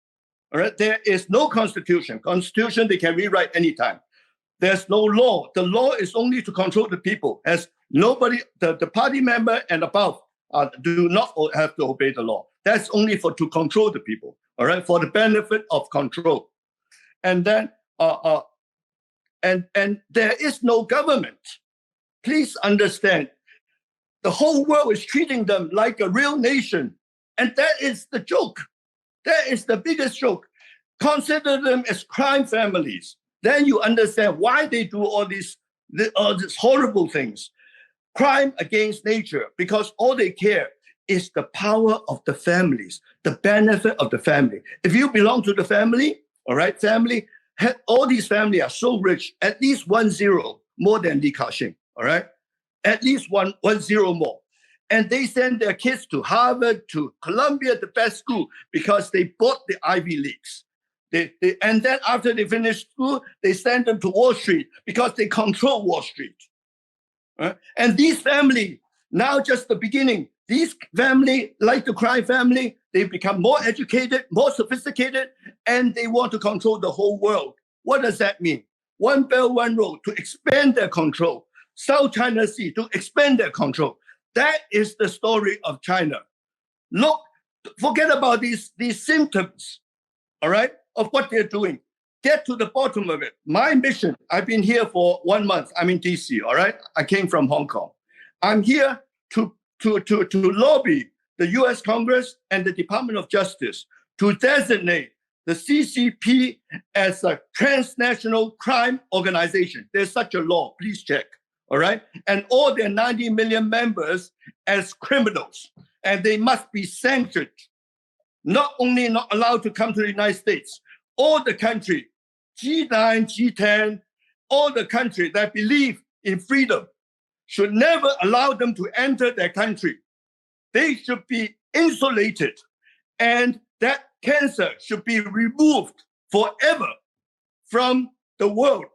all right? There is no constitution. Constitution, they can rewrite anytime. There's no law. The law is only to control the people. As nobody, the party member and above do not have to obey the law. That's only to control the people, all right? For the benefit of control. And then, and there is no government. Please understand, the whole world is treating them like a real nation. And that is the joke. That is the biggest joke. Consider them as crime families. Then you understand why they do all these horrible things. Crime against nature, because all they care is the power of the families, the benefit of the family. If you belong to the family, all right, all these families are so rich, at least 1-0 more than Li Ka-shing, all right? At least 1-0 more. And they send their kids to Harvard, to Columbia, the best school, because they bought the Ivy Leagues. And then after they finish school, they send them to Wall Street because they control Wall Street. Right? And these family, now just the beginning, these family, like the crime family, they become more educated, more sophisticated, and they want to control the whole world. What does that mean? One Belt, One Road to expand their control. South China Sea to expand their control. That is the story of China. Look, forget about these symptoms, all right, of what they're doing. Get to the bottom of it. My mission, I've been here for 1 month. I'm in DC, all right? I came from Hong Kong. I'm here to lobby the US Congress and the Department of Justice to designate the CCP as a transnational crime organization. There's such a law, please check, all right? And all their 90 million members as criminals, and they must be sanctioned. Not only not allowed to come to the United States, all the country, G9, G10, all the country that believe in freedom should never allow them to enter their country. They should be insulated, and that cancer should be removed forever from the world.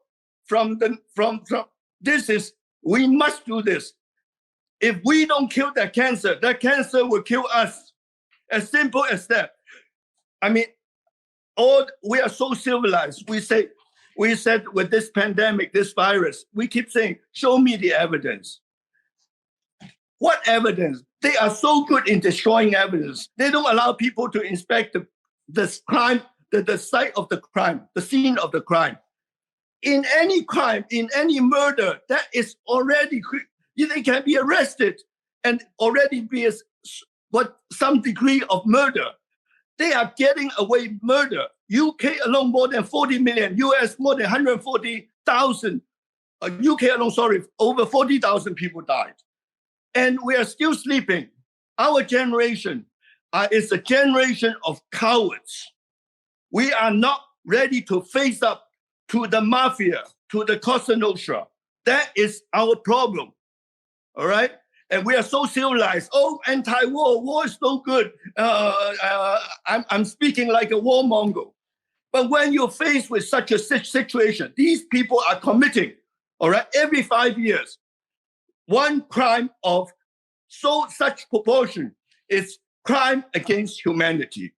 We must do this. If we don't kill that cancer will kill us. As simple as that. I mean, we are so civilized. We said with this pandemic, this virus, we keep saying, show me the evidence. What evidence? They are so good in destroying evidence. They don't allow people to inspect the crime, the site of the crime, the scene of the crime. In any crime, in any murder, that is already, they can be arrested and already be some degree of murder. They are getting away murder. UK alone more than 40 million, US more than 140,000. UK alone, over 40,000 people died. And we are still sleeping. Our generation is a generation of cowards. We are not ready to face up to the mafia, to the Cosa Nostra. That is our problem, all right? And we are so civilized. Oh, anti-war, war is so good. I'm speaking like a warmonger. But when you're faced with such a situation, these people are committing, all right, every 5 years, one crime of such proportion is crime against humanity.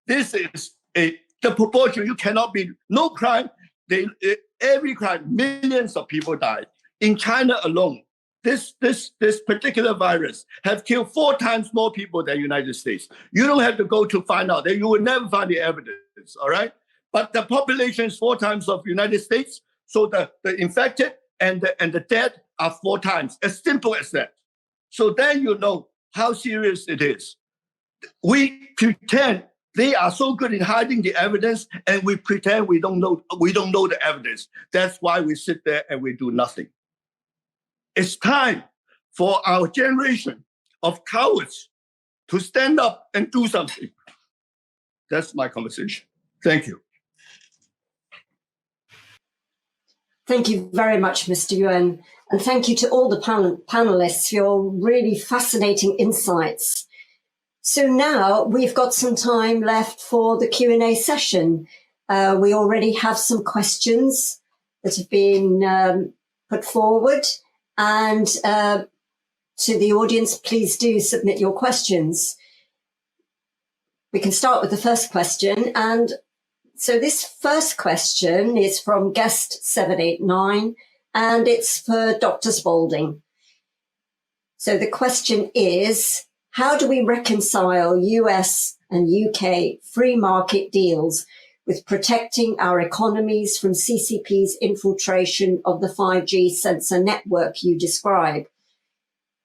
This is the proportion. You cannot be, no crime, every crime, millions of people died. In China alone, this particular virus have killed 4 times more people than the United States. You don't have to go to find out. You will never find the evidence, all right? But the population is 4 times of the United States, so the infected and the dead are 4 times, as simple as that. So then you know how serious it is. We pretend they are so good in hiding the evidence, and we pretend we don't know the evidence. That's why we sit there and we do nothing. It's time for our generation of cowards to stand up and do something. That's my conversation. Thank you. Thank you very much, Mr. Yuan. And thank you to all the panelists for your really fascinating insights. So now we've got some time left for the Q&A session. We already have some questions that have been put forward. And to the audience, please do submit your questions. We can start with the first question. And so this first question is from guest 789, and it's for Dr. Spalding. So the question is, how do we reconcile US and UK free market deals with protecting our economies from CCP's infiltration of the 5G sensor network you describe?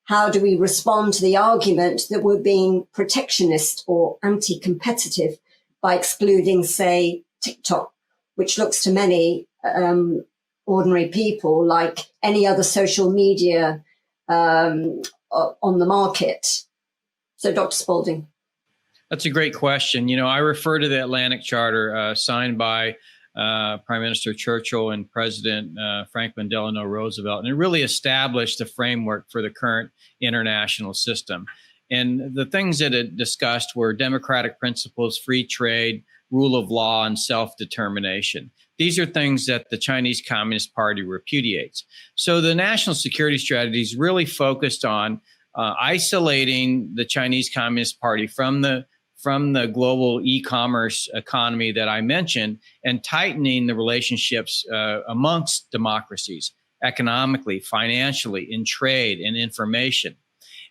How do we respond to the argument that we're being protectionist or anti-competitive by excluding, say, TikTok, which looks to many ordinary people like any other social media on the market? So, Dr. Spalding. That's a great question. You know, I refer to the Atlantic Charter signed by Prime Minister Churchill and President Franklin Delano Roosevelt, and it really established the framework for the current international system. And the things that it discussed were democratic principles, free trade, rule of law, and self-determination. These are things that the Chinese Communist Party repudiates. So the national security strategy is really focused on isolating the Chinese Communist Party from the global e-commerce economy that I mentioned, and tightening the relationships amongst democracies, economically, financially, in trade and information,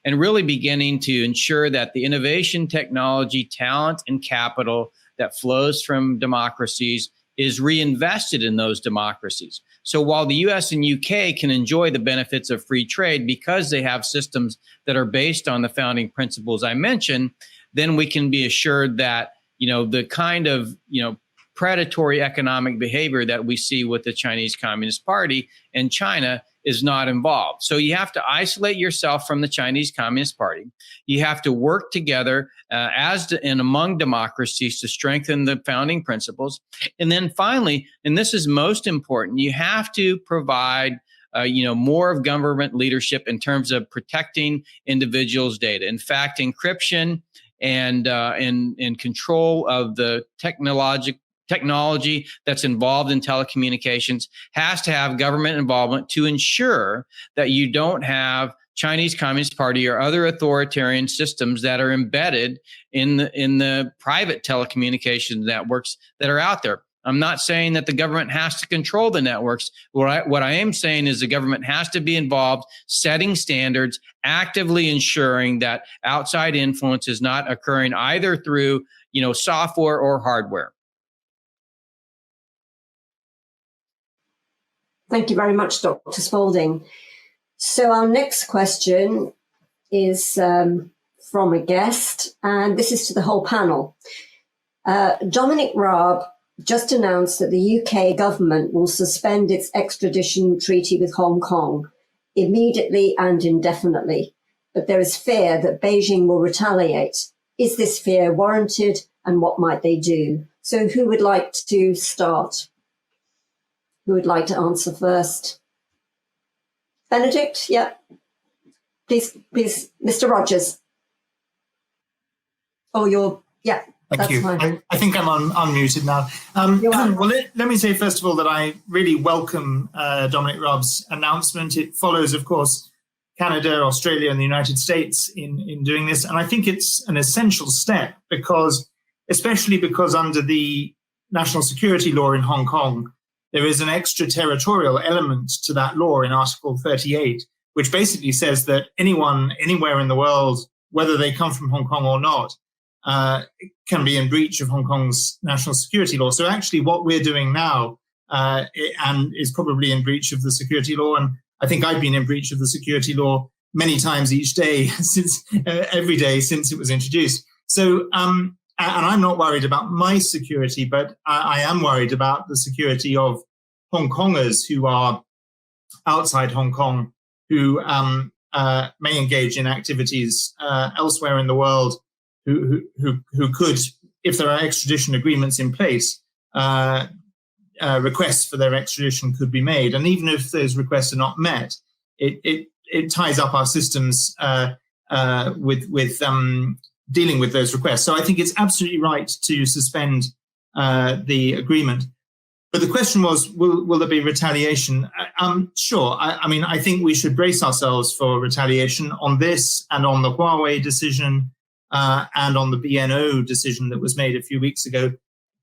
and really beginning to ensure that the innovation, technology, talent, and capital that flows from democracies is reinvested in those democracies. So while the US and UK can enjoy the benefits of free trade because they have systems that are based on the founding principles I mentioned, then we can be assured that, you know, the kind of, you know, predatory economic behavior that we see with the Chinese Communist Party and China is not involved. So you have to isolate yourself from the Chinese Communist Party. You have to work together and among democracies to strengthen the founding principles. And then finally, and this is most important, you have to provide more of government leadership in terms of protecting individuals' data. In fact, encryption and control of the technology that's involved in telecommunications has to have government involvement to ensure that you don't have Chinese Communist Party or other authoritarian systems that are embedded in the private telecommunications networks that are out there. I'm not saying that the government has to control the networks. What I am saying is the government has to be involved, setting standards, actively ensuring that outside influence is not occurring either through, software or hardware. Thank you very much, Dr. Spalding. So our next question is from a guest, and this is to the whole panel. Dominic Raab just announced that the UK government will suspend its extradition treaty with Hong Kong immediately and indefinitely, but there is fear that Beijing will retaliate. Is this fear warranted, and what might they do? So who would like to start? Who would like to answer first? Benedict, yeah. Please, Mr. Rogers. Oh, yeah. Thank you. I think I'm unmuted now. Well, let me say, first of all, that I really welcome Dominic Raab's announcement. It follows, of course, Canada, Australia, and the United States in doing this. And I think it's an essential step especially because under the national security law in Hong Kong, there is an extraterritorial element to that law in Article 38, which basically says that anyone, anywhere in the world, whether they come from Hong Kong or not, can be in breach of Hong Kong's national security law. So actually what we're doing now and is probably in breach of the security law, and I think I've been in breach of the security law many times each day every day since it was introduced. So, and I'm not worried about my security, but I am worried about the security of Hong Kongers who are outside Hong Kong, who may engage in activities elsewhere in the world, who could, if there are extradition agreements in place, requests for their extradition could be made. And even if those requests are not met, it ties up our systems with dealing with those requests. So I think it's absolutely right to suspend the agreement. But the question was, will there be retaliation? Sure. I mean, I think we should brace ourselves for retaliation on this and on the Huawei decision and on the BNO decision that was made a few weeks ago.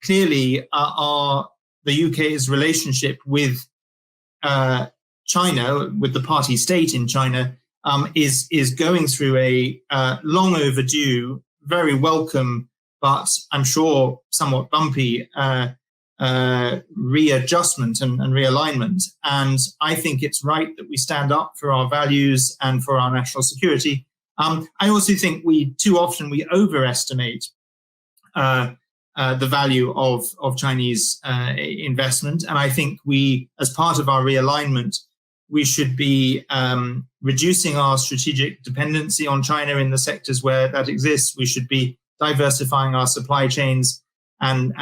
Clearly, the UK's relationship with China, with the party state in China, is going through a long overdue, very welcome, but I'm sure somewhat bumpy readjustment and realignment. And I think it's right that we stand up for our values and for our national security. I also think too often we overestimate the value of Chinese investment. And I think as part of our realignment, we should be reducing our strategic dependency on China in the sectors where that exists. We should be diversifying our supply chains and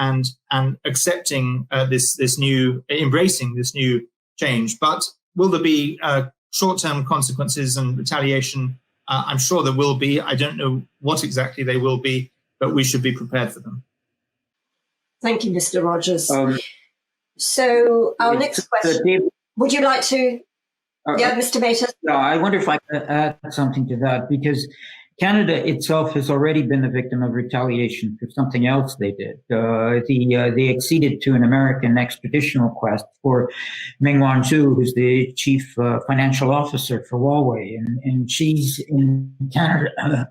accepting embracing this new change. But will there be short-term consequences and retaliation? I'm sure there will be. I don't know what exactly they will be, but we should be prepared for them. Thank you, Mr. Rogers. So our next question, would you like to? Yeah, Mr. Mater. No, I wonder if I could add something to that, because Canada itself has already been the victim of retaliation for something else they did. They acceded to an American extradition request for Meng Wanzhou, who's the chief financial officer for Huawei, and she's in Canada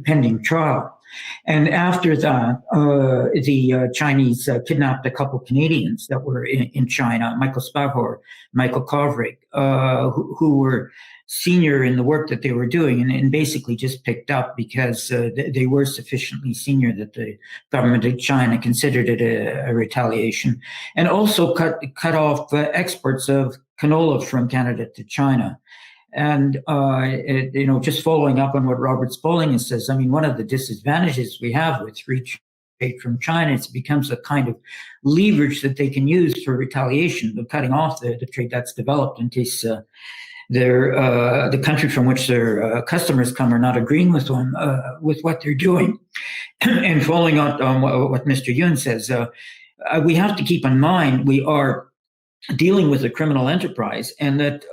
pending trial. And after that, the Chinese kidnapped a couple Canadians that were in China, Michael Spavor, Michael Kovrig, who were senior in the work that they were doing, and basically just picked up because they were sufficiently senior that the government of China considered it a retaliation, and also cut off exports of canola from Canada to China. And, just following up on what Robert Spaulding says, I mean, one of the disadvantages we have with free trade from China is it becomes a kind of leverage that they can use for retaliation, but cutting off the trade that's developed in case the country from which their customers come are not agreeing with them, with what they're doing. And following up on what Mr. Yun says, we have to keep in mind we are dealing with a criminal enterprise, and that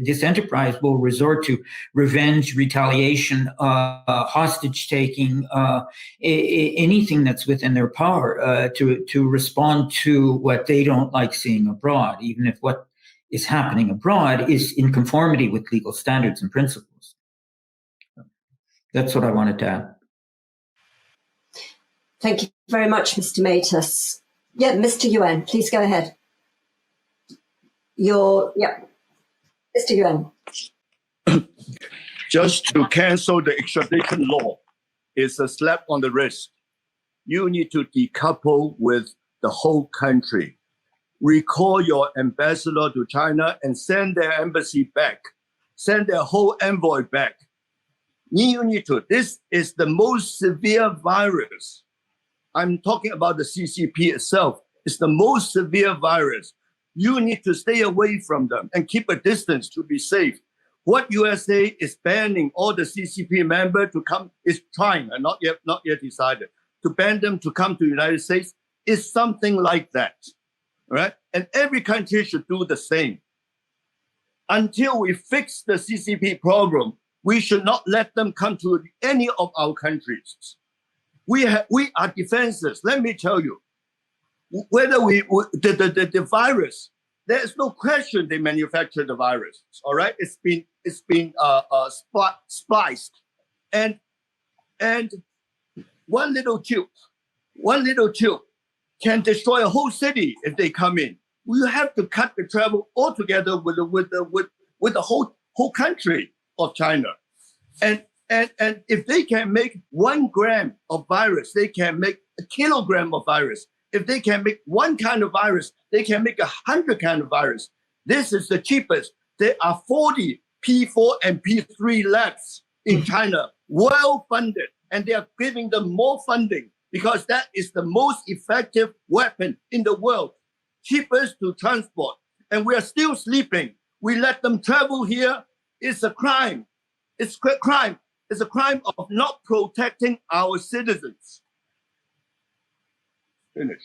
this enterprise will resort to revenge, retaliation, hostage taking, anything that's within their power to respond to what they don't like seeing abroad, even if what is happening abroad is in conformity with legal standards and principles. That's what I wanted to add. Thank you very much, Mr. Matus. Yeah, Mr. Yuan, please go ahead. Mr. Yuan. Just to cancel the extradition law is a slap on the wrist. You need to decouple with the whole country. Recall your ambassador to China and send their embassy back. Send their whole envoy back. You need to. This is the most severe virus. I'm talking about the CCP itself. It's the most severe virus. You need to stay away from them and keep a distance to be safe. What USA is banning all the CCP members to come, is trying, and not yet decided, to ban them to come to the United States is something like that, right? And every country should do the same. Until we fix the CCP problem, we should not let them come to any of our countries. We are defenseless. Let me tell you, whether the virus, there is no question they manufactured the virus. All right, it's been spliced, and one little tube can destroy a whole city if they come in. We have to cut the travel altogether with the whole country of China, and if they can make 1 gram of virus, they can make a kilogram of virus. If they can make one kind of virus, they can make 100 kind of virus. This is the cheapest. There are 40 P4 and P3 labs in China, well funded, and they are giving them more funding because that is the most effective weapon in the world, cheapest to transport. And we are still sleeping. We let them travel here. It's a crime. It's a crime. It's a crime of not protecting our citizens. Finish.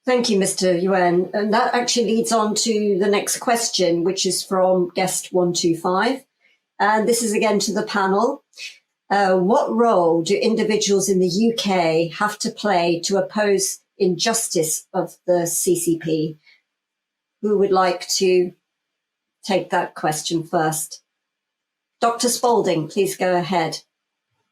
Thank you, Mr. Yuan. And that actually leads on to the next question, which is from guest 125. And this is again to the panel. What role do individuals in the UK have to play to oppose injustice of the CCP? Who would like to take that question first? Dr. Spalding, please go ahead.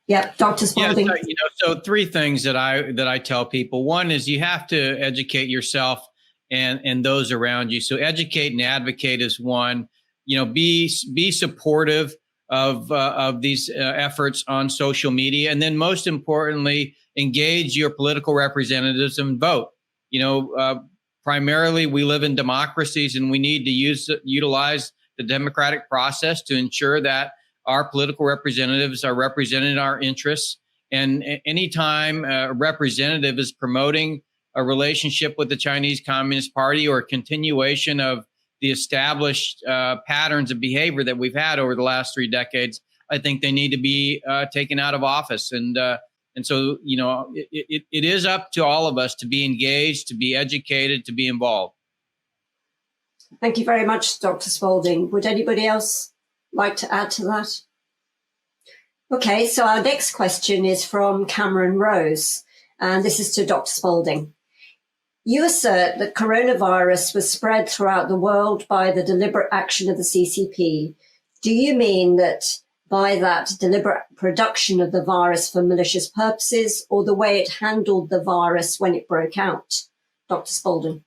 Yep, Dr. Spalding. Yeah, so 3 things that I tell people. One is you have to educate yourself and those around you. So educate and advocate is one. Be supportive of these efforts on social media, and then most importantly, engage your political representatives and vote. Primarily, we live in democracies, and we need to utilize the democratic process to ensure that our political representatives are representing our interests. And anytime a representative is promoting a relationship with the Chinese Communist Party or a continuation of the established patterns of behavior that we've had over the last 3 decades, I think they need to be taken out of office. And so, it is up to all of us to be engaged, to be educated, to be involved. Thank you very much, Dr. Spalding. Would anybody else like to add to that? Okay, so our next question is from Cameron Rose, and this is to Dr. Spalding. You assert that coronavirus was spread throughout the world by the deliberate action of the CCP. Do you mean that by that deliberate production of the virus for malicious purposes, or the way it handled the virus when it broke out? Dr. Spalding.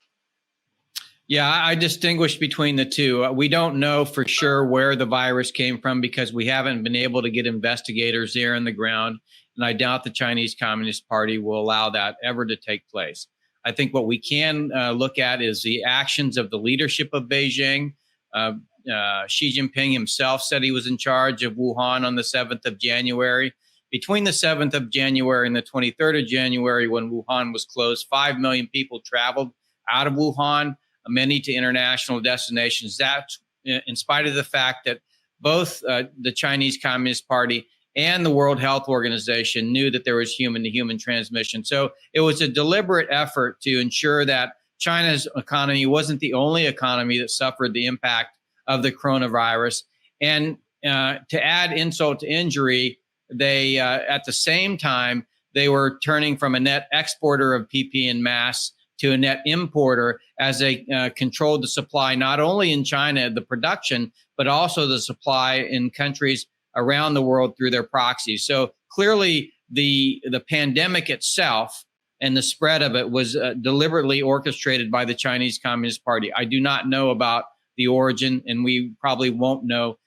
Yeah, I distinguish between the two. We don't know for sure where the virus came from because we haven't been able to get investigators there on the ground. And I doubt the Chinese Communist Party will allow that ever to take place. I think what we can look at is the actions of the leadership of Beijing. Xi Jinping himself said he was in charge of Wuhan on the 7th of January. Between the 7th of January and the 23rd of January, when Wuhan was closed, 5 million people traveled out of Wuhan, many to international destinations. That's in spite of the fact that both the Chinese Communist Party and the World Health Organization knew that there was human-to-human transmission. So it was a deliberate effort to ensure that China's economy wasn't the only economy that suffered the impact of the coronavirus. And to add insult to injury, they, at the same time, they were turning from a net exporter of PPE and masks to a net importer as they controlled the supply, not only in China, the production, but also the supply in countries around the world through their proxies. So clearly the pandemic itself and the spread of it was deliberately orchestrated by the Chinese Communist Party. I do not know about the origin, and we probably won't know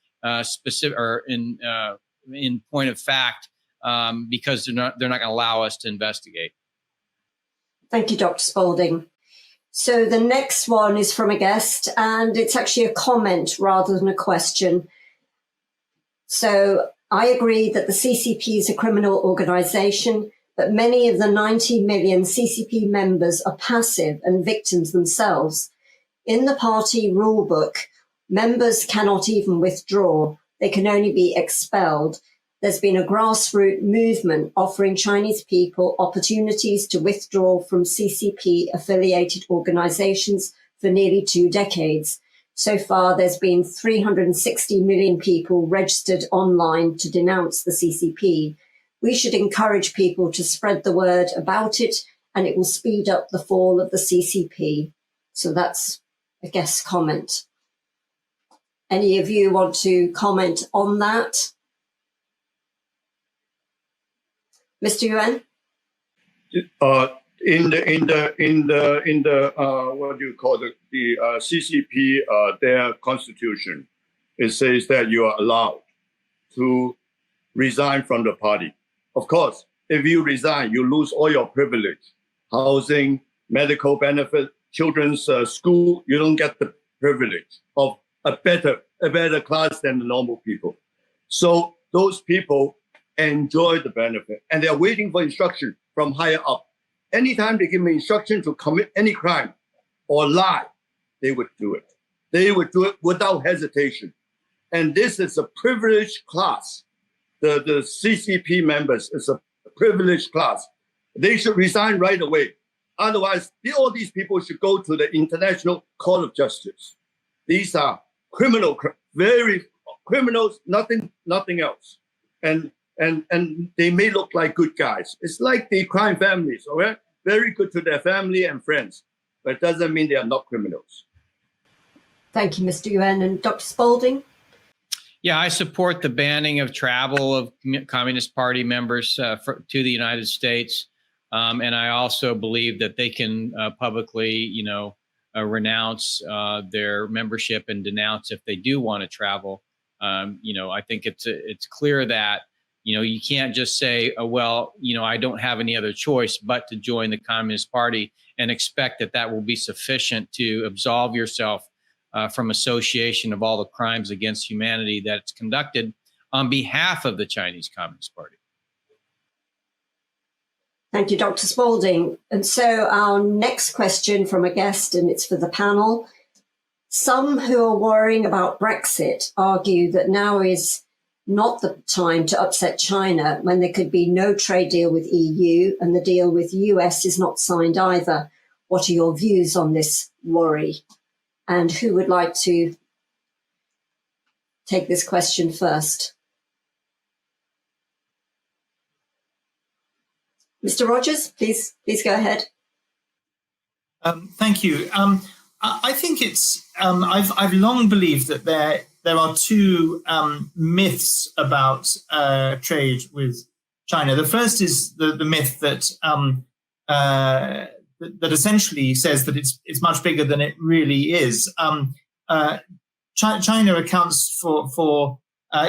specific or in point of fact because they're not going to allow us to investigate. Thank you, Dr. Spalding. So the next one is from a guest, and it's actually a comment rather than a question. So I agree that the CCP is a criminal organization, but many of the 90 million CCP members are passive and victims themselves. In the party rulebook, Members cannot even withdraw. They can only be expelled. There's been a grassroots movement offering Chinese people opportunities to withdraw from CCP-affiliated organizations for nearly 2 decades. So far, there's been 360 million people registered online to denounce the CCP. We should encourage people to spread the word about it, and it will speed up the fall of the CCP. So that's a guest comment. Any of you want to comment on that? Mr. Yuan? In the what do you call the CCP, their constitution, it says that you are allowed to resign from the party. Of course, if you resign, you lose all your privilege, housing, medical benefit, children's school. You don't get the privilege of a better class than the normal people. So those people enjoy the benefit, and they are waiting for instruction from higher up. Anytime they give me instruction to commit any crime or lie, they would do it. They would do it without hesitation. And this is a privileged class. The CCP members is a privileged class. They should resign right away. Otherwise, all these people should go to the International Court of Justice. These are very criminals, nothing else. And they may look like good guys. It's like the crime families, all right? Very good to their family and friends, but it doesn't mean they are not criminals. Thank you, Mr. Yuan. And Dr. Spalding? Yeah, I support the banning of travel of Communist Party members to the United States. And I also believe that they can publicly, renounce their membership and denounce if they do want to travel. I think it's clear that, you can't just say, I don't have any other choice but to join the Communist Party and expect that will be sufficient to absolve yourself from association of all the crimes against humanity that's conducted on behalf of the Chinese Communist Party. Thank you, Dr. Spalding. And so our next question from a guest, and it's for the panel. Some who are worrying about Brexit argue that now is not the time to upset China when there could be no trade deal with EU and the deal with US is not signed either. What are your views on this worry? And who would like to take this question first? Mr. Rogers, please go ahead. Thank you. I think it's. I've long believed that there are two myths about trade with China. The first is the myth that that essentially says that it's much bigger than it really is. China accounts for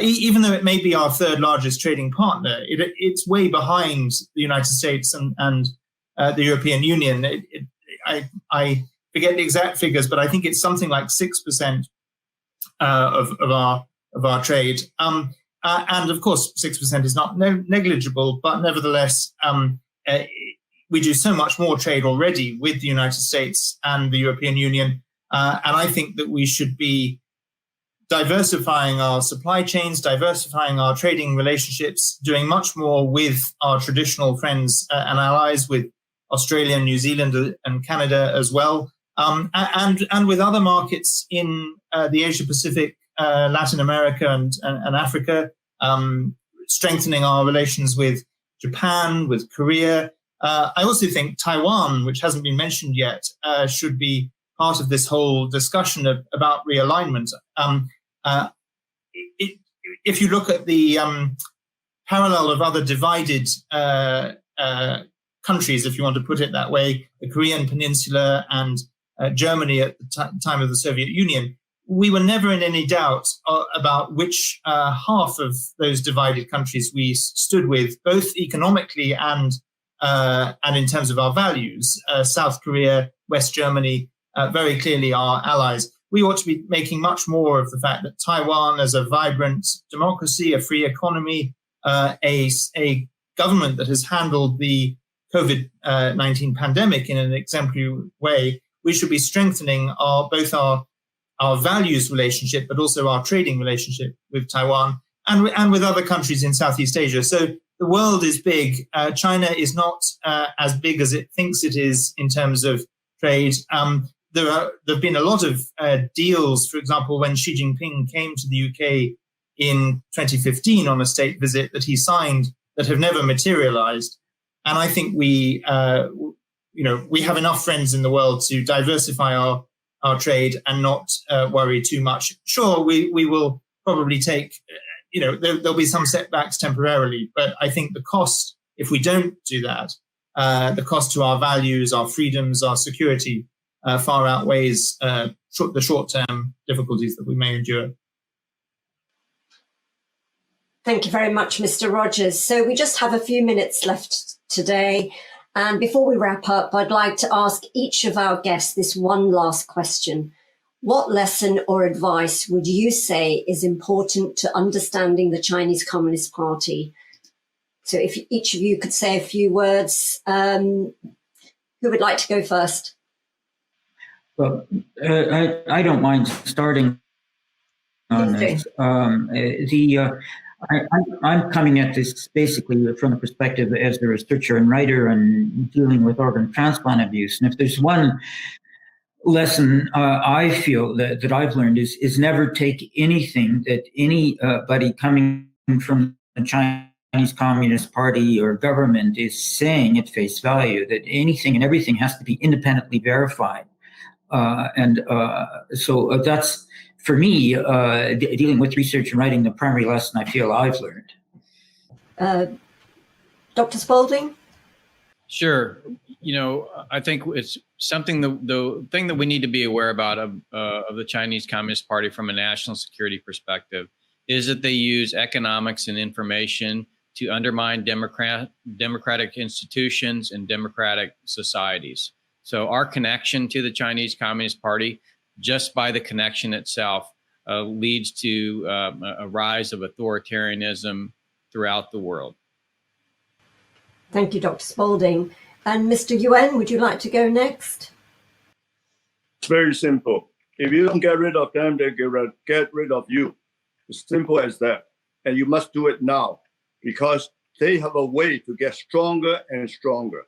even though it may be our third largest trading partner, it's way behind the United States and the European Union. I forget the exact figures, but I think it's something like 6% of our trade. And of course, 6% is not negligible, but nevertheless, we do so much more trade already with the United States and the European Union. And I think that we should be diversifying our supply chains, diversifying our trading relationships, doing much more with our traditional friends and allies, with Australia, New Zealand, and Canada as well, and with other markets in the Asia Pacific, Latin America, and Africa, strengthening our relations with Japan, with Korea. I also think Taiwan, which hasn't been mentioned yet, should be part of this whole discussion about realignment. If you look at the parallel of other divided countries, if you want to put it that way, the Korean Peninsula and Germany at the time of the Soviet Union, we were never in any doubt about which half of those divided countries we stood with, both economically and in terms of our values. South Korea, West Germany, very clearly our allies. We ought to be making much more of the fact that Taiwan, as a vibrant democracy, a free economy, a government that has handled the COVID-19 pandemic in an exemplary way, we should be strengthening both our our values relationship, but also our trading relationship with Taiwan and with other countries in Southeast Asia. So the world is big. China is not as big as it thinks it is in terms of trade. There have been a lot of deals, for example, when Xi Jinping came to the UK in 2015 on a state visit that he signed that have never materialized. And I think we have enough friends in the world to diversify our trade and not worry too much. Sure, we will probably take, there'll be some setbacks temporarily, but I think the cost, if we don't do that, the cost to our values, our freedoms, our security far outweighs the short-term difficulties that we may endure. Thank you very much, Mr. Rogers. So we just have a few minutes left today. And before we wrap up, I'd like to ask each of our guests this one last question. What lesson or advice would you say is important to understanding the Chinese Communist Party? So if each of you could say a few words, who would like to go first? Well, I don't mind starting on this. I'm coming at this basically from the perspective as a researcher and writer and dealing with organ transplant abuse. And if there's one lesson I feel that I've learned is never take anything that anybody coming from the Chinese Communist Party or government is saying at face value, that anything and everything has to be independently verified. So that's, for me, dealing with research and writing, the primary lesson I feel I've learned. Dr. Spalding? Sure. I think it's something, the thing that we need to be aware about of the Chinese Communist Party from a national security perspective is that they use economics and information to undermine democratic institutions and democratic societies. So our connection to the Chinese Communist Party, just by the connection itself, leads to a rise of authoritarianism throughout the world. Thank you, Dr. Spalding. And Mr. Yuan, would you like to go next? It's very simple. If you don't get rid of them, they get rid of you. It's simple as that. And you must do it now because they have a way to get stronger and stronger.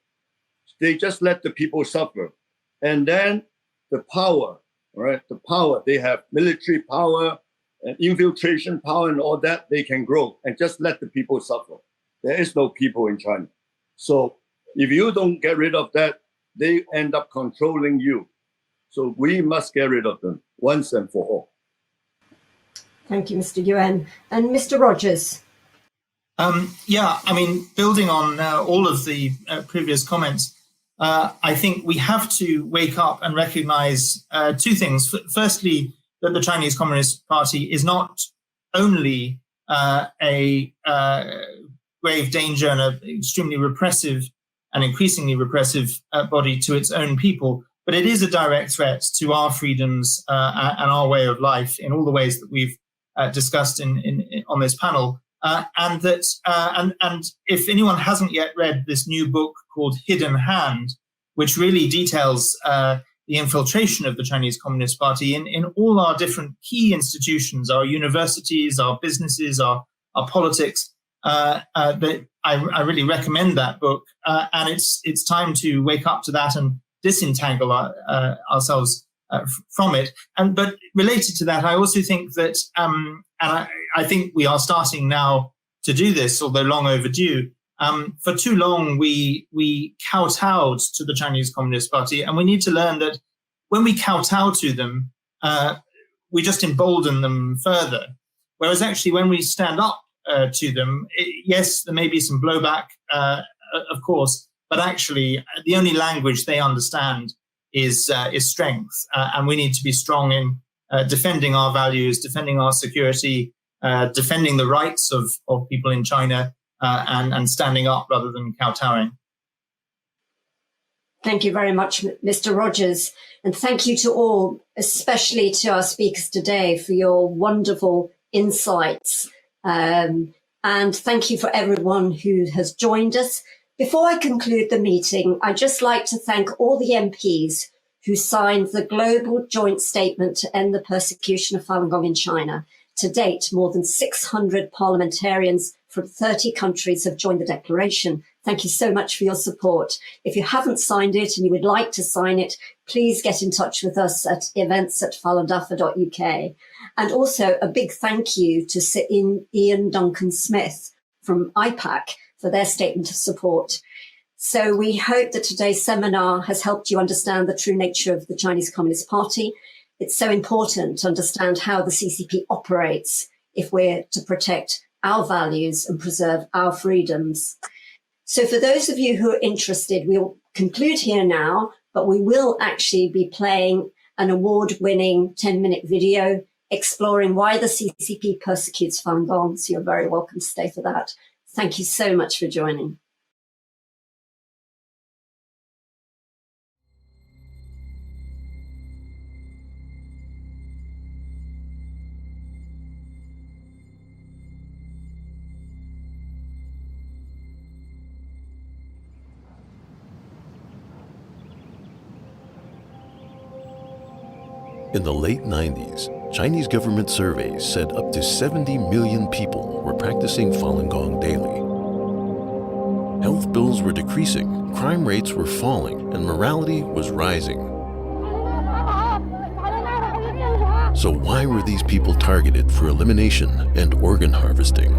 They just let the people suffer. And then the power, right? The power, they have military power and infiltration power and all that, they can grow and just let the people suffer. There is no people in China. So if you don't get rid of that, they end up controlling you. So we must get rid of them once and for all. Thank you, Mr. Yuan. And Mr. Rogers? Building on all of the previous comments, I think we have to wake up and recognize two things. Firstly, that the Chinese Communist Party is not only a grave danger and an extremely repressive and increasingly repressive body to its own people, but it is a direct threat to our freedoms and our way of life in all the ways that we've discussed on this panel. And if anyone hasn't yet read this new book called Hidden Hand, which really details the infiltration of the Chinese Communist Party in all our different key institutions, our universities, our businesses, our politics, that I really recommend that book. And it's time to wake up to that and disentangle ourselves from it. But related to that, I also think that, and I think we are starting now to do this, although long overdue. For too long, we kowtowed to the Chinese Communist Party, and we need to learn that when we kowtow to them, we just embolden them further. Whereas actually, when we stand up to them, yes, there may be some blowback, of course, but actually, the only language they understand is strength, and we need to be strong in defending our values, defending our security, defending the rights of people in China, and standing up rather than kowtowing. Thank you very much, Mr. Rogers. And thank you to all, especially to our speakers today, for your wonderful insights. And thank you for everyone who has joined us. Before I conclude the meeting, I'd just like to thank all the MPs who signed the global joint statement to end the persecution of Falun Gong in China. To date, more than 600 parliamentarians from 30 countries have joined the declaration. Thank you so much for your support. If you haven't signed it and you would like to sign it, please get in touch with us at events@falundafa.uk. And also a big thank you to Sir Ian Duncan Smith from IPAC for their statement of support. So we hope that today's seminar has helped you understand the true nature of the Chinese Communist Party. It's so important to understand how the CCP operates if we're to protect our values and preserve our freedoms. So for those of you who are interested, we'll conclude here now, but we will actually be playing an award-winning 10-minute video exploring why the CCP persecutes Falun Gong. So you're very welcome to stay for that. Thank you so much for joining. In the late 90s, Chinese government surveys said up to 70 million people were practicing Falun Gong daily. Health bills were decreasing, crime rates were falling, and morality was rising. So why were these people targeted for elimination and organ harvesting?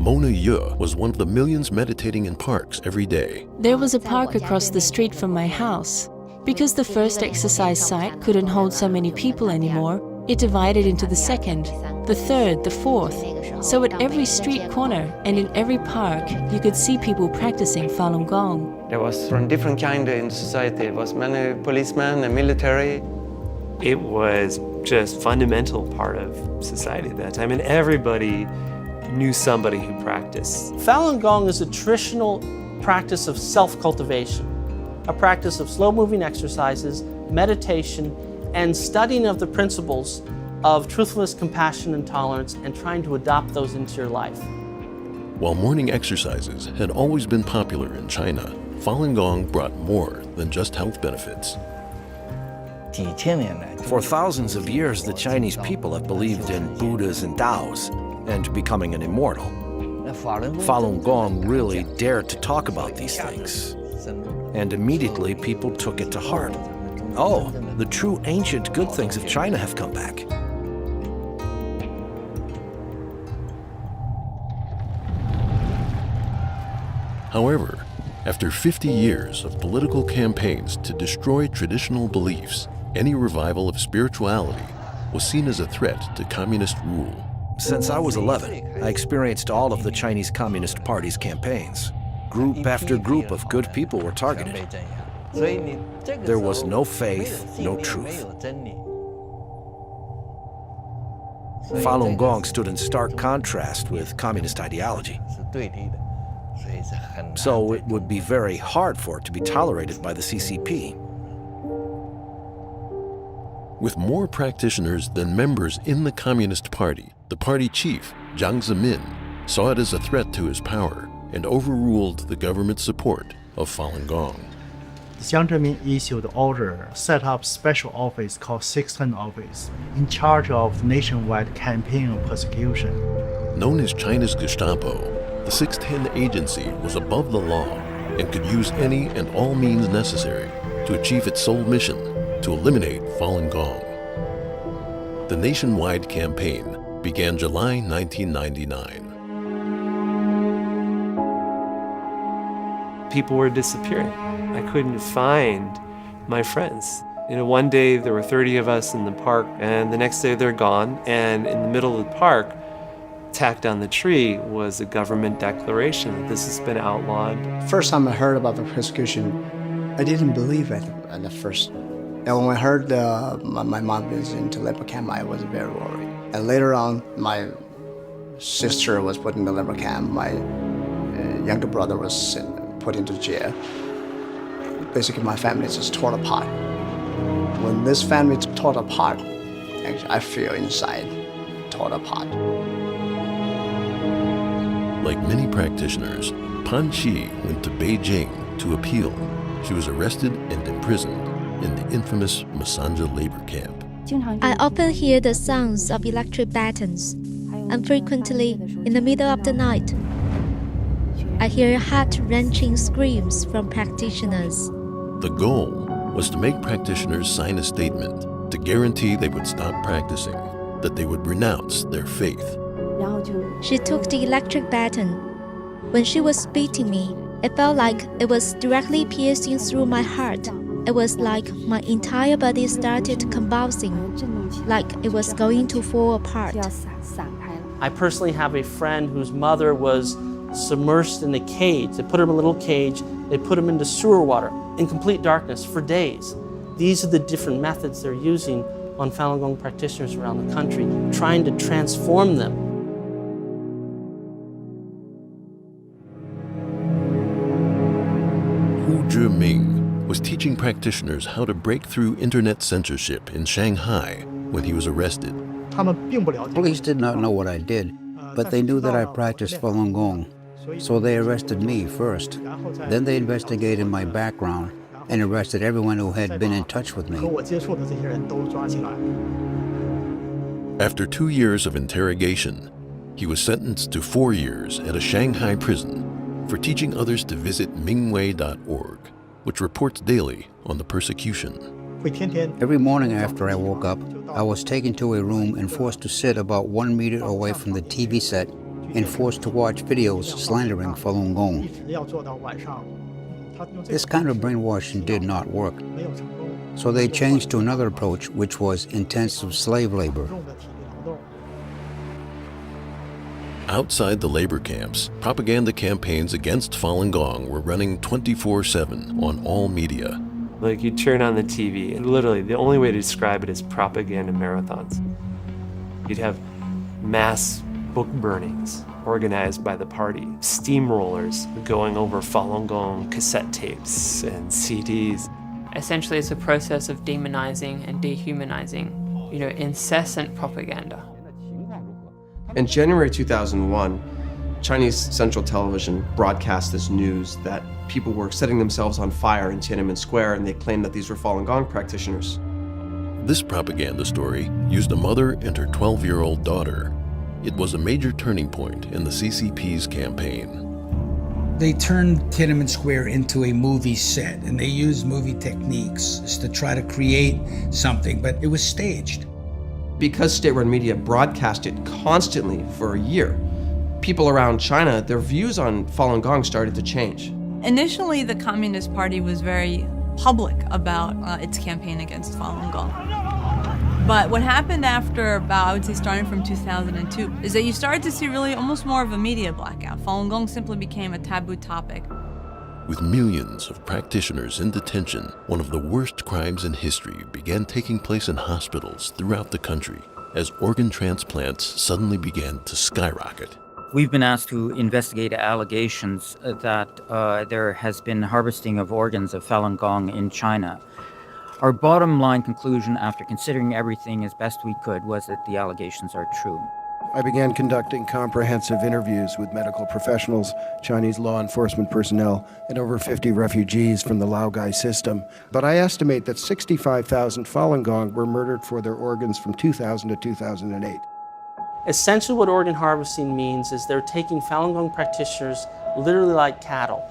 Mona Ye was one of the millions meditating in parks every day. There was a park across the street from my house. Because the first exercise site couldn't hold so many people anymore, it divided into the second, the third, the fourth. So at every street corner and in every park, you could see people practicing Falun Gong. There was from different kind in society. It was many policemen and military. It was just fundamental part of society at that time, and everybody knew somebody who practiced. Falun Gong is a traditional practice of self-cultivation, a practice of slow-moving exercises, meditation, and studying of the principles of truthfulness, compassion, and tolerance, and trying to adopt those into your life. While morning exercises had always been popular in China, Falun Gong brought more than just health benefits. For thousands of years, the Chinese people have believed in Buddhas and Taos and becoming an immortal. Falun Gong really dared to talk about these things. And immediately people took it to heart. Oh, the true ancient good things of China have come back. However, after 50 years of political campaigns to destroy traditional beliefs, any revival of spirituality was seen as a threat to communist rule. Since I was 11, I experienced all of the Chinese Communist Party's campaigns. Group after group of good people were targeted. There was no faith, no truth. Falun Gong stood in stark contrast with communist ideology. So it would be very hard for it to be tolerated by the CCP. With more practitioners than members in the Communist Party, the party chief, Jiang Zemin, saw it as a threat to his power and overruled the government's support of Falun Gong. Jiang Zemin issued an order, set up special office called 610 Office, in charge of nationwide campaign of persecution. Known as China's Gestapo, the 610 agency was above the law and could use any and all means necessary to achieve its sole mission, to eliminate Falun Gong. The nationwide campaign began July 1999. People were disappearing. I couldn't find my friends. One day there were 30 of us in the park, and the next day they're gone. And in the middle of the park, tacked on the tree, was a government declaration that this has been outlawed. First time I heard about the persecution, I didn't believe it at the first. And when I heard my mom was into labor camp, I was very worried. And later on, my sister was put in the labor camp. My younger brother was put into jail. Basically, my family just torn apart. When this family torn apart, actually, I feel inside torn apart. Like many practitioners, Pan Qi went to Beijing to appeal. She was arrested and imprisoned in the infamous Masanja labor camp. I often hear the sounds of electric batons, and frequently in the middle of the night. I hear heart-wrenching screams from practitioners. The goal was to make practitioners sign a statement to guarantee they would stop practicing, that they would renounce their faith. She took the electric baton. When she was beating me, it felt like it was directly piercing through my heart. It was like my entire body started convulsing, like it was going to fall apart. I personally have a friend whose mother was submerged in a cage. They put her in a little cage, they put him into sewer water in complete darkness for days. These are the different methods they're using on Falun Gong practitioners around the country, trying to transform them. Hu Zhiming was teaching practitioners how to break through internet censorship in Shanghai when he was arrested. Police did not know what I did, but they knew that I practiced Falun Gong. So they arrested me first. Then they investigated my background and arrested everyone who had been in touch with me. After 2 years of interrogation, he was sentenced to 4 years at a Shanghai prison for teaching others to visit Mingwei.org, which reports daily on the persecution. Every morning after I woke up, I was taken to a room and forced to sit about 1 meter away from the TV set and forced to watch videos slandering Falun Gong. This kind of brainwashing did not work. So they changed to another approach, which was intensive slave labor. Outside the labor camps, propaganda campaigns against Falun Gong were running 24/7 on all media. Like you turn on the TV, and literally the only way to describe it is propaganda marathons. You'd have mass book burnings organized by the party, steamrollers going over Falun Gong cassette tapes and CDs. Essentially, it's a process of demonizing and dehumanizing, incessant propaganda. In January 2001, Chinese Central Television broadcast this news that people were setting themselves on fire in Tiananmen Square, and they claimed that these were Falun Gong practitioners. This propaganda story used a mother and her 12-year-old daughter. It was a major turning point in the CCP's campaign. They turned Tiananmen Square into a movie set, and they used movie techniques to try to create something, but it was staged. Because state-run media broadcast it constantly for a year, people around China, their views on Falun Gong started to change. Initially, the Communist Party was very public about its campaign against Falun Gong. But what happened after about, I would say starting from 2002, is that you started to see really almost more of a media blackout. Falun Gong simply became a taboo topic. With millions of practitioners in detention, one of the worst crimes in history began taking place in hospitals throughout the country as organ transplants suddenly began to skyrocket. We've been asked to investigate allegations that there has been harvesting of organs of Falun Gong in China. Our bottom line conclusion, after considering everything as best we could, was that the allegations are true. I began conducting comprehensive interviews with medical professionals, Chinese law enforcement personnel, and over 50 refugees from the Laogai system. But I estimate that 65,000 Falun Gong were murdered for their organs from 2000 to 2008. Essentially what organ harvesting means is they're taking Falun Gong practitioners literally like cattle,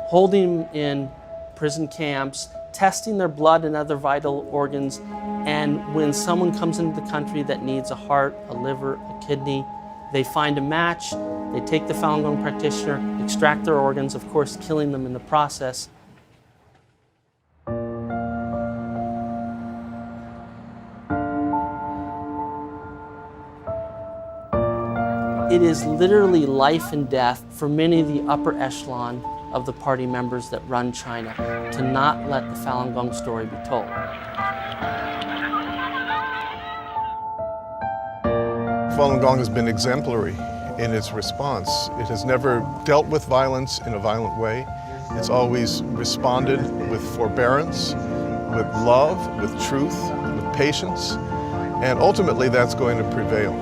holding them in prison camps, testing their blood and other vital organs, and when someone comes into the country that needs a heart, a liver, a kidney, they find a match, they take the Falun Gong practitioner, extract their organs, of course killing them in the process. It is literally life and death for many of the upper echelon of the party members that run China to not let the Falun Gong story be told. Falun Gong has been exemplary in its response. It has never dealt with violence in a violent way. It's always responded with forbearance, with love, with truth, with patience, and ultimately that's going to prevail.